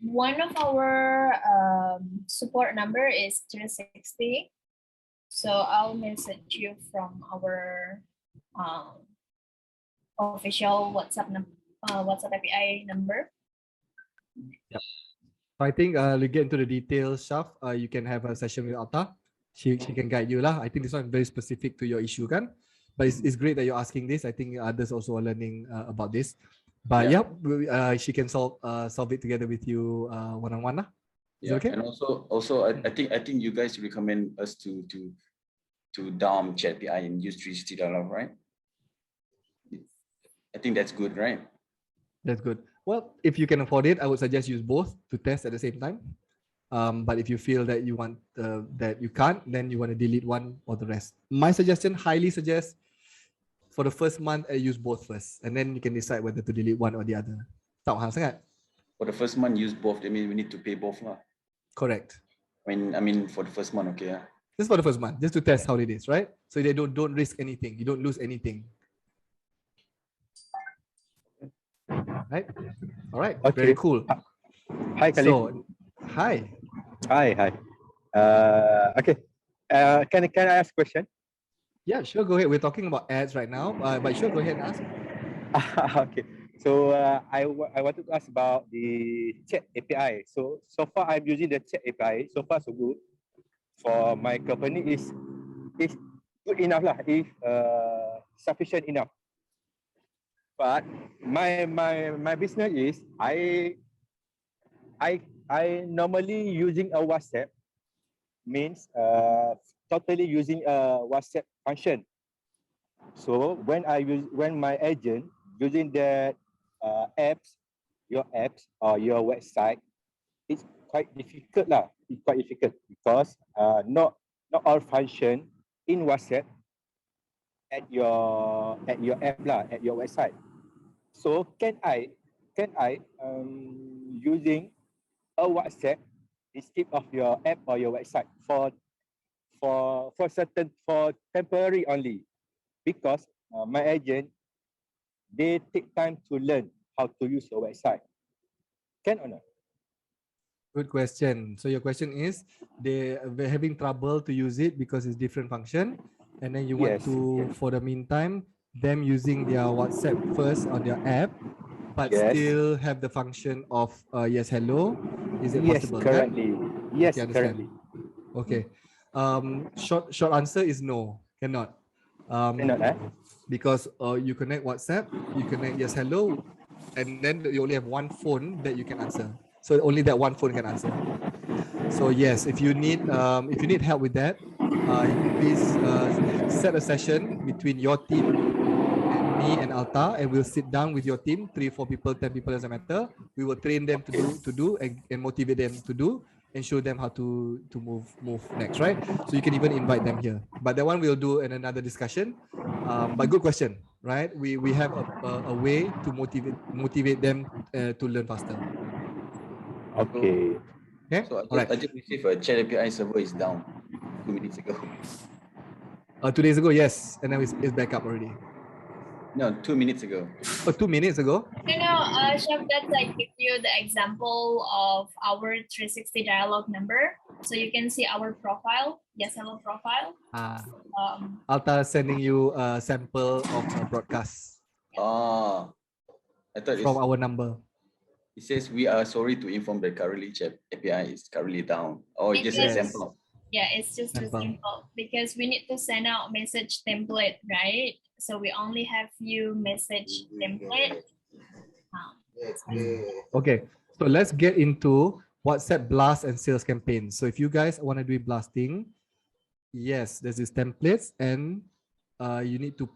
[SPEAKER 6] One of our support number is 360. So I'll message you from our official WhatsApp API number.
[SPEAKER 1] Yep. I think we get into the details, Shaf. You can have a session with Atta. She can guide you lah. I think this one is very specific to your issue, kan? But it's great that you're asking this. I think others also are learning about this. But she can solve it together with you one-on-one lah. Is
[SPEAKER 2] Yeah.
[SPEAKER 1] okay?
[SPEAKER 2] And also I think you guys recommend us to dump Chat API and use 360 dialog, right? I think that's good, right?
[SPEAKER 1] That's good. Well, if you can afford it, I would suggest use both to test at the same time. But if you feel that you want that you can't, then you want to delete one or the rest. My suggestion, highly suggest for the first month, use both first, and then you can decide whether to delete one or the other. Tak mahal sangat.
[SPEAKER 2] For the first month, use both. I mean, we need to pay both lah.
[SPEAKER 1] Correct.
[SPEAKER 2] I mean, for the first month, okay.
[SPEAKER 1] Just for the first month, just to test how it is, right? So they don't risk anything. You don't lose anything. Right? All right.
[SPEAKER 7] Okay.
[SPEAKER 1] Very cool.
[SPEAKER 7] Hi, Khalid.
[SPEAKER 1] So, hi.
[SPEAKER 7] Hi. Okay. Can I ask a question?
[SPEAKER 1] Yeah, sure. Go ahead. We're talking about ads right now, but sure, go ahead and ask.
[SPEAKER 7] Okay. So I wanted to ask about the chat API. So far I'm using the chat API. So far so good. For my company is good enough lah. Is sufficient enough. But my business is I normally using a WhatsApp, means totally using a WhatsApp function. So when my agent using that your apps or your website, it's quite difficult lah. It's quite difficult because not all function in WhatsApp at your app lah, at your website. So can I using a WhatsApp instead of your app or your website for temporary only, because my agent, they take time to learn how to use your website. Can or not?
[SPEAKER 1] Good question. So your question is they're having trouble to use it because it's different function, and then you want to, for the meantime, them using their WhatsApp first on their app, but still have the function of YesHello. Is it possible?
[SPEAKER 7] Currently. Yes,
[SPEAKER 1] okay,
[SPEAKER 7] currently.
[SPEAKER 1] Okay. Short answer is no, cannot. Because you connect WhatsApp, you connect YesHello, and then you only have one phone that you can answer. So only that one phone can answer. So yes, if you need help with that, please set a session between your team and me and Alta, and we'll sit down with your team, 3, 4 people, 10 people, doesn't matter. We will train them to do and motivate them to do and show them how to move next, right? So you can even invite them here. But that one we'll do in another discussion. But good question, right? We have a way to motivate them to learn faster.
[SPEAKER 7] Okay.
[SPEAKER 1] Okay.
[SPEAKER 2] So
[SPEAKER 1] All right.
[SPEAKER 2] I just received a chat API server is down 2 minutes ago.
[SPEAKER 1] 2 days ago, yes, and then it's back up already.
[SPEAKER 2] No, 2 minutes ago.
[SPEAKER 1] 2 minutes ago.
[SPEAKER 6] Chef, that's I give you the example of our 360 dialogue number. So you can see our profile, YesHello profile.
[SPEAKER 1] Alta sending you a sample of a broadcast
[SPEAKER 2] Ah, I thought
[SPEAKER 1] from our number.
[SPEAKER 2] it says we are sorry to inform that currently chat API is currently down. Oh, just a
[SPEAKER 6] Because-
[SPEAKER 2] sample.
[SPEAKER 6] Yeah, it's just a sample because we need to send out message template, right? So we only have few message template.
[SPEAKER 1] Okay, so let's get into WhatsApp blast and sales campaign. So if you guys want to do blasting, yes, there's these templates, and you need to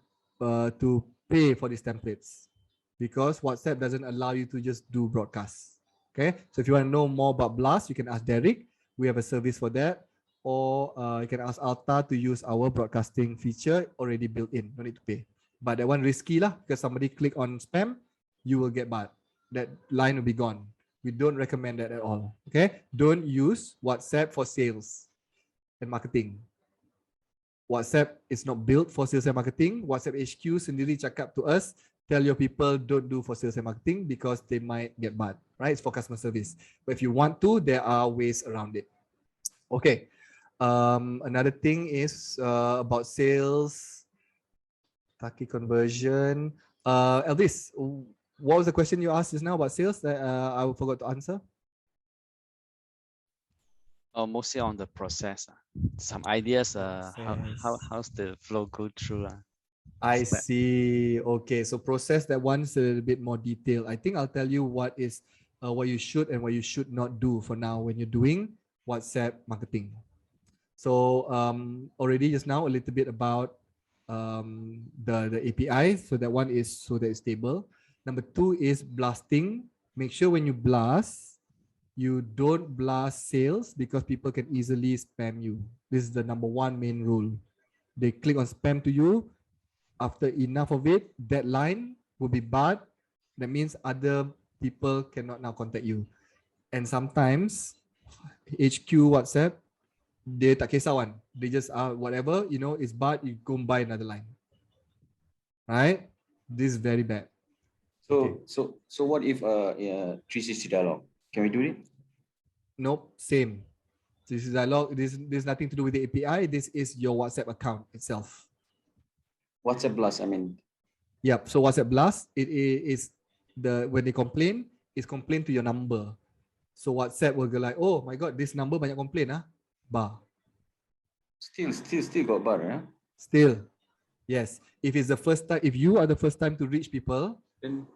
[SPEAKER 1] pay for these templates because WhatsApp doesn't allow you to just do broadcasts. Okay, so if you want to know more about blast, you can ask Derek. We have a service for that, or you can ask Alta to use our broadcasting feature already built in. No need to pay. But that one risky lah because somebody click on spam, you will get banned. That line will be gone. We don't recommend that at all. Okay, don't use WhatsApp for sales and marketing. WhatsApp is not built for sales and marketing. WhatsApp HQ sendiri cakap to us, tell your people don't do for sales and marketing because they might get banned, right? It's for customer service. But if you want to, there are ways around it. Okay. Another thing is about sales, Taki conversion. Elvis, what was the question you asked just now about sales that I forgot to answer?
[SPEAKER 3] Mostly on the process. Some ideas. How's the flow go through?
[SPEAKER 1] I see. Okay, so process that one's a little bit more detailed. I think I'll tell you what is what you should and what you should not do for now when you're doing WhatsApp marketing. So already just now a little bit about the API. So that one is so that it's stable. Number 2 is blasting. Make sure when you blast, you don't blast sales because people can easily spam you. This is the number 1 main rule. They click on spam to you. After enough of it, that line will be barred. That means other people cannot now contact you. And sometimes HQ WhatsApp, they tak kisah one. They just whatever, you know, it's barred, you go and buy another line. Right? This is very bad.
[SPEAKER 2] So
[SPEAKER 1] Okay.
[SPEAKER 2] so what if 360 dialogue? Can we do it?
[SPEAKER 1] Nope, same. This is dialogue. This nothing to do with the API. This is your WhatsApp account itself.
[SPEAKER 2] WhatsApp Blast, I mean.
[SPEAKER 1] Yep. So WhatsApp Blast, it is when they complain, it's complain to your number. So WhatsApp will go like, oh my god, this number banyak complain bar.
[SPEAKER 2] Still got bar, huh?
[SPEAKER 1] Still, yes. If it's the first time, if you are the first time to reach people,
[SPEAKER 2] Then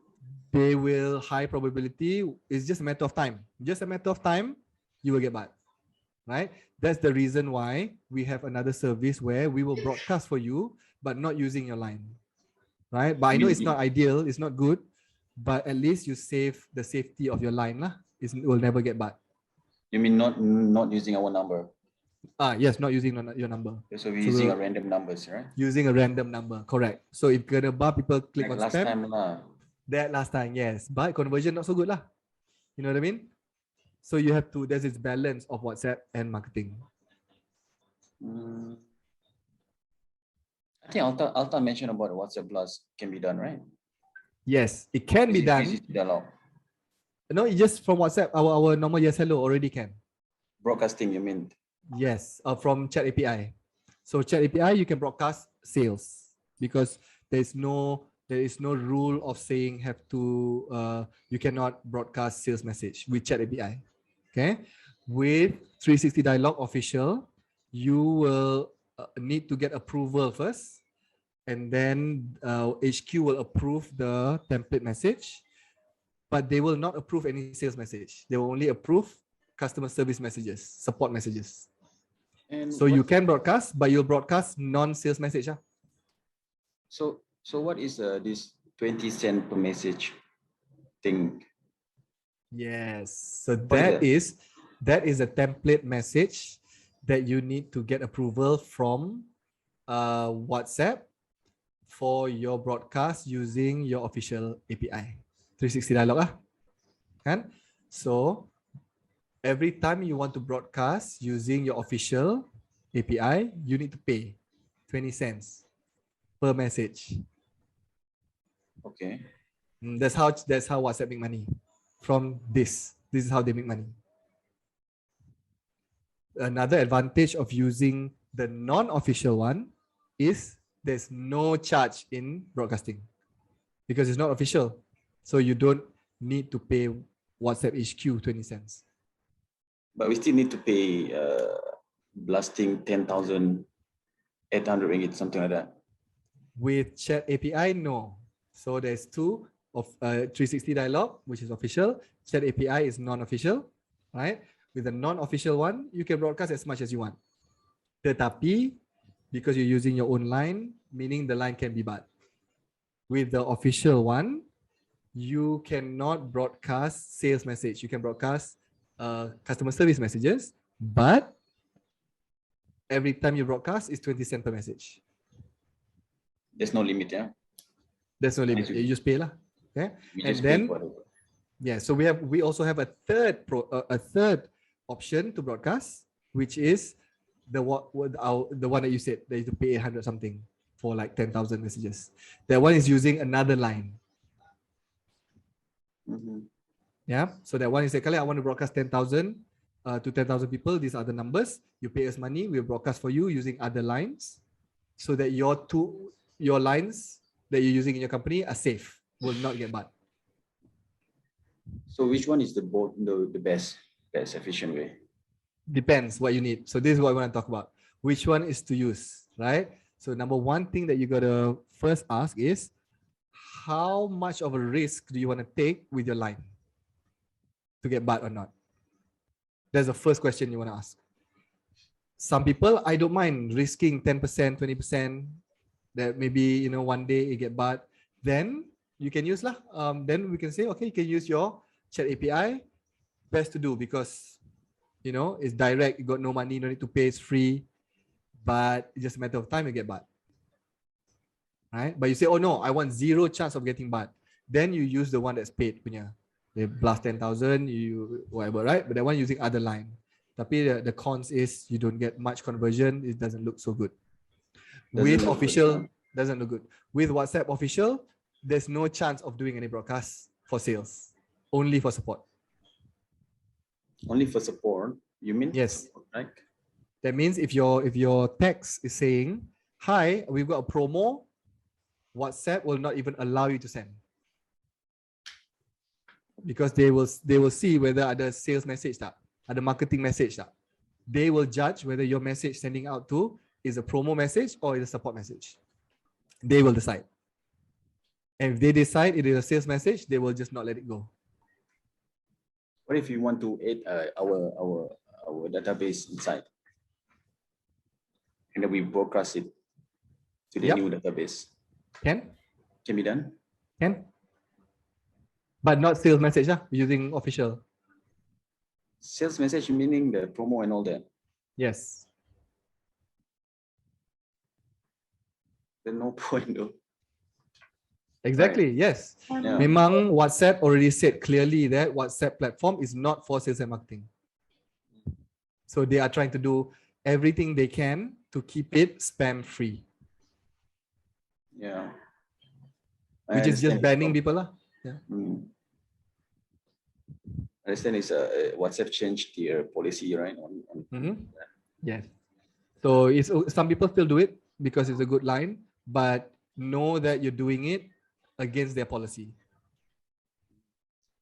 [SPEAKER 1] they will high probability. It's just a matter of time. Just a matter of time, you will get banned, right? That's the reason why we have another service where we will broadcast for you, but not using your line, right? But I know it's not ideal, it's not good, but at least you save the safety of your line lah. It will never get banned.
[SPEAKER 2] you mean not using our number?
[SPEAKER 1] Yes, not using your number.
[SPEAKER 2] So we're using a random numbers, right?
[SPEAKER 1] Using a random number, correct. So if kena bar, people click
[SPEAKER 2] Like
[SPEAKER 1] on
[SPEAKER 2] last
[SPEAKER 1] spam.
[SPEAKER 2] time lah.
[SPEAKER 1] That last time, yes. But conversion not so good lah. You know what I mean? So you have to, there's this balance of WhatsApp and marketing.
[SPEAKER 2] I think Alta mentioned about the WhatsApp Blast can be done, right?
[SPEAKER 1] Yes, it can be done.
[SPEAKER 2] Dialogue.
[SPEAKER 1] No, it's just from WhatsApp. Our normal YesHello already can.
[SPEAKER 2] Broadcasting, you mean?
[SPEAKER 1] Yes, from Chat API. So Chat API, you can broadcast sales because there is no rule of saying you cannot broadcast sales message with Chat API. Okay, with 360 Dialogue official, you will need to get approval first, and then HQ will approve the template message, but they will not approve any sales message. They will only approve customer service messages, support messages.
[SPEAKER 2] And
[SPEAKER 1] so you can broadcast, but you'll broadcast non-sales message.
[SPEAKER 2] So So what is this 20 cent per message thing?
[SPEAKER 1] Yes. So
[SPEAKER 2] What is
[SPEAKER 1] that is a template message that you need to get approval from WhatsApp for your broadcast using your official API. 360 dialog lah. Kan? So every time you want to broadcast using your official API, you need to pay 20 cents per message.
[SPEAKER 2] Okay.
[SPEAKER 1] That's how WhatsApp make money from this. This is how they make money. Another advantage of using the non-official one is there's no charge in broadcasting because it's not official. So you don't need to pay WhatsApp HQ 20 cents.
[SPEAKER 2] But we still need to pay blasting 10,800 ringgit, something like that.
[SPEAKER 1] With Chat API, no. So there's two of 360 dialog, which is official. Chat API is non-official, right? With the non-official one, you can broadcast as much as you want. Tetapi, because you're using your own line, meaning the line can be barred. With the official one, you cannot broadcast sales message. You can broadcast customer service messages, but every time you broadcast is 20 cents per message.
[SPEAKER 2] There's no limit, yeah?
[SPEAKER 1] There's no limit. You just pay lah. Okay.
[SPEAKER 2] We
[SPEAKER 1] And
[SPEAKER 2] just
[SPEAKER 1] then,
[SPEAKER 2] pay whatever.
[SPEAKER 1] yeah, so we also have a third option to broadcast, which is the one that you said that you have to pay 800 something for like 10,000 messages. That one is using another line. Yeah, so that one is like, I want to broadcast 10,000 to 10,000 people. These are the numbers. You pay us money. We'll broadcast for you using other lines, so that your lines that you're using in your company are safe, will not get bad.
[SPEAKER 2] So which one is the best efficient way?
[SPEAKER 1] Depends what you need. So this is what I want to talk about. Which one is to use, right? So number one thing that you gotta first ask is, how much of a risk do you want to take with your line to get bad or not? That's the first question you want to ask. Some people, I don't mind risking 10%, 20%, that maybe, one day it get bad. Then you can use lah. Then we can say, okay, you can use your Chat API. Best to do because, it's direct. You got no money, no need to pay, it's free. But it's just a matter of time you get bad. Right? But you say, oh no, I want zero chance of getting bad. Then you use the one that's paid punya. They blast 10,000, you whatever, right? But that one using other line. Tapi the cons is you don't get much conversion. It doesn't look so good. With official, doesn't look good. With WhatsApp official, there's no chance of doing any broadcasts for sales. Only for support.
[SPEAKER 2] Only for support, you mean?
[SPEAKER 1] Yes.
[SPEAKER 2] Right.
[SPEAKER 1] That means if your text is saying, hi, we've got a promo, WhatsApp will not even allow you to send. Because they will see whether ada sales message tak, ada marketing message tak. They will judge whether your message sending out to is a promo message or is a support message. They will decide. And if they decide it is a sales message, they will just not let it go.
[SPEAKER 2] What if you want to add our database inside? And then we broadcast it to the new database. Can be done?
[SPEAKER 1] Can. But not sales message, using official.
[SPEAKER 2] Sales message meaning the promo and all that?
[SPEAKER 1] Yes.
[SPEAKER 2] There's no point though.
[SPEAKER 1] Exactly, right. Yes. Yeah. Memang WhatsApp already said clearly that WhatsApp platform is not for sales and marketing. So they are trying to do everything they can to keep it spam free.
[SPEAKER 2] Yeah.
[SPEAKER 1] Which is just banning people lah. Yeah.
[SPEAKER 2] I understand it's WhatsApp changed their policy, right?
[SPEAKER 1] Yes. So it's some people still do it because it's a good line, but know that you're doing it against their policy.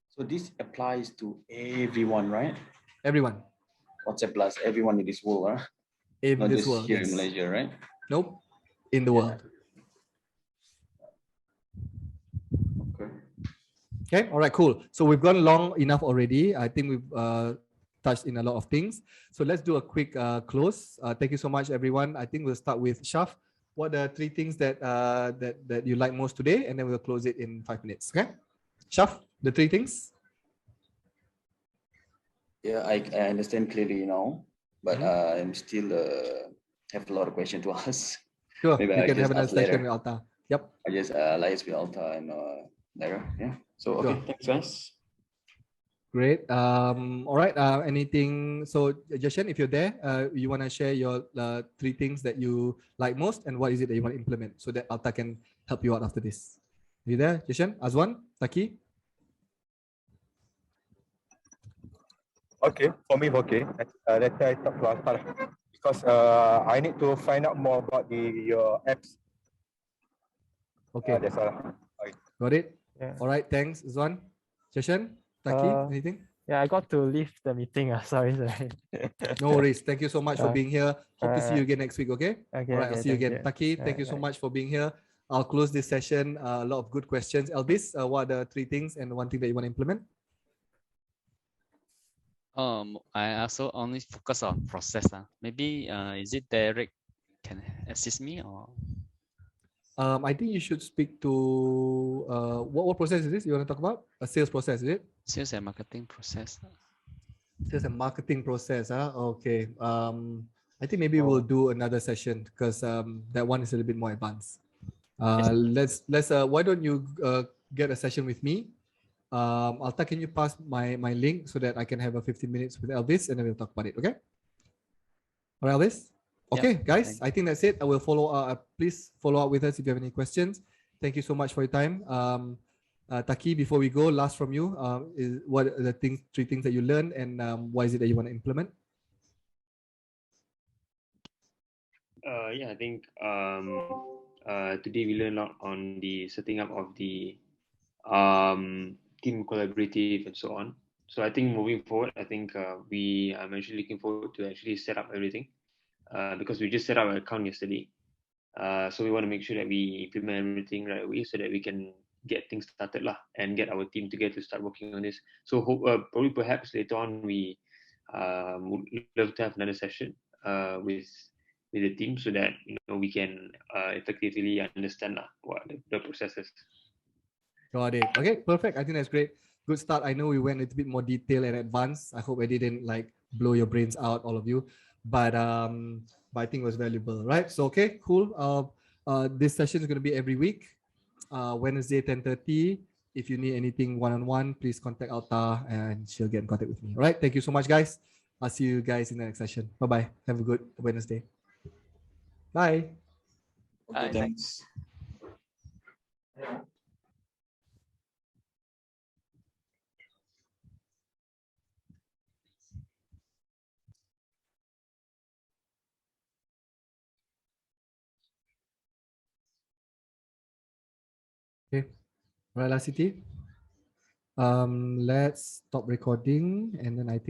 [SPEAKER 2] So this applies to everyone, right?
[SPEAKER 1] Everyone.
[SPEAKER 2] WhatsApp plus everyone in this world, huh?
[SPEAKER 1] In
[SPEAKER 2] Not
[SPEAKER 1] this
[SPEAKER 2] just
[SPEAKER 1] world,
[SPEAKER 2] here
[SPEAKER 1] yes.
[SPEAKER 2] in Malaysia, right?
[SPEAKER 1] Nope. In the world. Okay. All right. Cool. So we've gone long enough already. I think we've touched in a lot of things. So let's do a quick close. Thank you so much, everyone. I think we'll start with Shaf. what are 3 things that that you like most today, and then we'll close it in 5 minutes. Okay, Shaf, the 3 things.
[SPEAKER 2] Yeah, I understand clearly now, but
[SPEAKER 1] Mhm.
[SPEAKER 2] I'm still have a lot of questions to ask.
[SPEAKER 1] Sure,
[SPEAKER 2] Maybe
[SPEAKER 1] you
[SPEAKER 2] I
[SPEAKER 1] can have
[SPEAKER 2] just
[SPEAKER 1] another
[SPEAKER 2] ask
[SPEAKER 1] session
[SPEAKER 2] later.
[SPEAKER 1] with Alta. Yep.
[SPEAKER 2] I just liaise with Alta and later. Yeah. So okay,
[SPEAKER 1] Sure.
[SPEAKER 2] thanks guys.
[SPEAKER 1] Great. All right. Anything? So, Jashan, if you're there, you want to share your 3 things that you like most, and what is it that you want to implement, so that Alta can help you out after this. Are you there, Jashan? Azwan, Taki?
[SPEAKER 7] Okay, for me, okay. Later I talk to Alta because I need to find out more about your apps.
[SPEAKER 1] Okay.
[SPEAKER 7] That's all. Okay.
[SPEAKER 1] Got it.
[SPEAKER 5] Yeah.
[SPEAKER 1] All right. Thanks, Azwan. Jashan, Taki, anything?
[SPEAKER 5] Yeah, I got to leave the meeting. Sorry.
[SPEAKER 1] No worries. Thank you so much for being here. Hope to see you again next week. Okay.
[SPEAKER 5] Okay.
[SPEAKER 1] All right. I'll see you
[SPEAKER 5] Thank
[SPEAKER 1] again. Taki, thank you so
[SPEAKER 5] Bye.
[SPEAKER 1] much for being here. I'll close this session. A lot of good questions. Elvis, what are the 3 things and 1 thing that you want to implement?
[SPEAKER 3] I also only focus on process. Maybe is it Derek can assist me or?
[SPEAKER 1] I think you should speak to what process is this you want to talk about? A sales process, is it?
[SPEAKER 3] Sales and marketing process.
[SPEAKER 1] Sales and marketing process. Okay. I think maybe we'll do another session because that one is a little bit more advanced. Let's why don't you get a session with me? Alta, can you pass my link so that I can have a 15 minutes with Elvis, and then we'll talk about it. Okay. All right, Elvis. Okay, guys, I think that's it. I will follow. Please follow up with us if you have any questions. Thank you so much for your time. Taki, before we go, last from you, is what are the 3 things that you learned, and why is it that you want to implement?
[SPEAKER 4] Yeah, I think today we learned a lot on the setting up of the team collaborative and so on. So I think moving forward, I think I'm actually looking forward to actually set up everything because we just set up an account yesterday. So we want to make sure that we implement everything right away so that we can get things started lah and get our team together to start working on this. So probably perhaps later on we would love to have another session with the team so that we can effectively understand what the process is.
[SPEAKER 1] Got it. Okay, perfect. I think that's great. Good start. I know we went a little bit more detail and advanced. I hope I didn't like blow your brains out, all of you. But I think it was valuable, right? So okay, cool. This session is going to be every week, Wednesday 10:30. If you need anything one-on-one, please contact Alta and she'll get in contact with me. All right. Thank you so much, guys. I'll see you guys in the next session. Bye-bye. Have a good Wednesday. Bye.
[SPEAKER 2] Okay, thanks.
[SPEAKER 1] Okay. Right, City. Let's stop recording, and then I think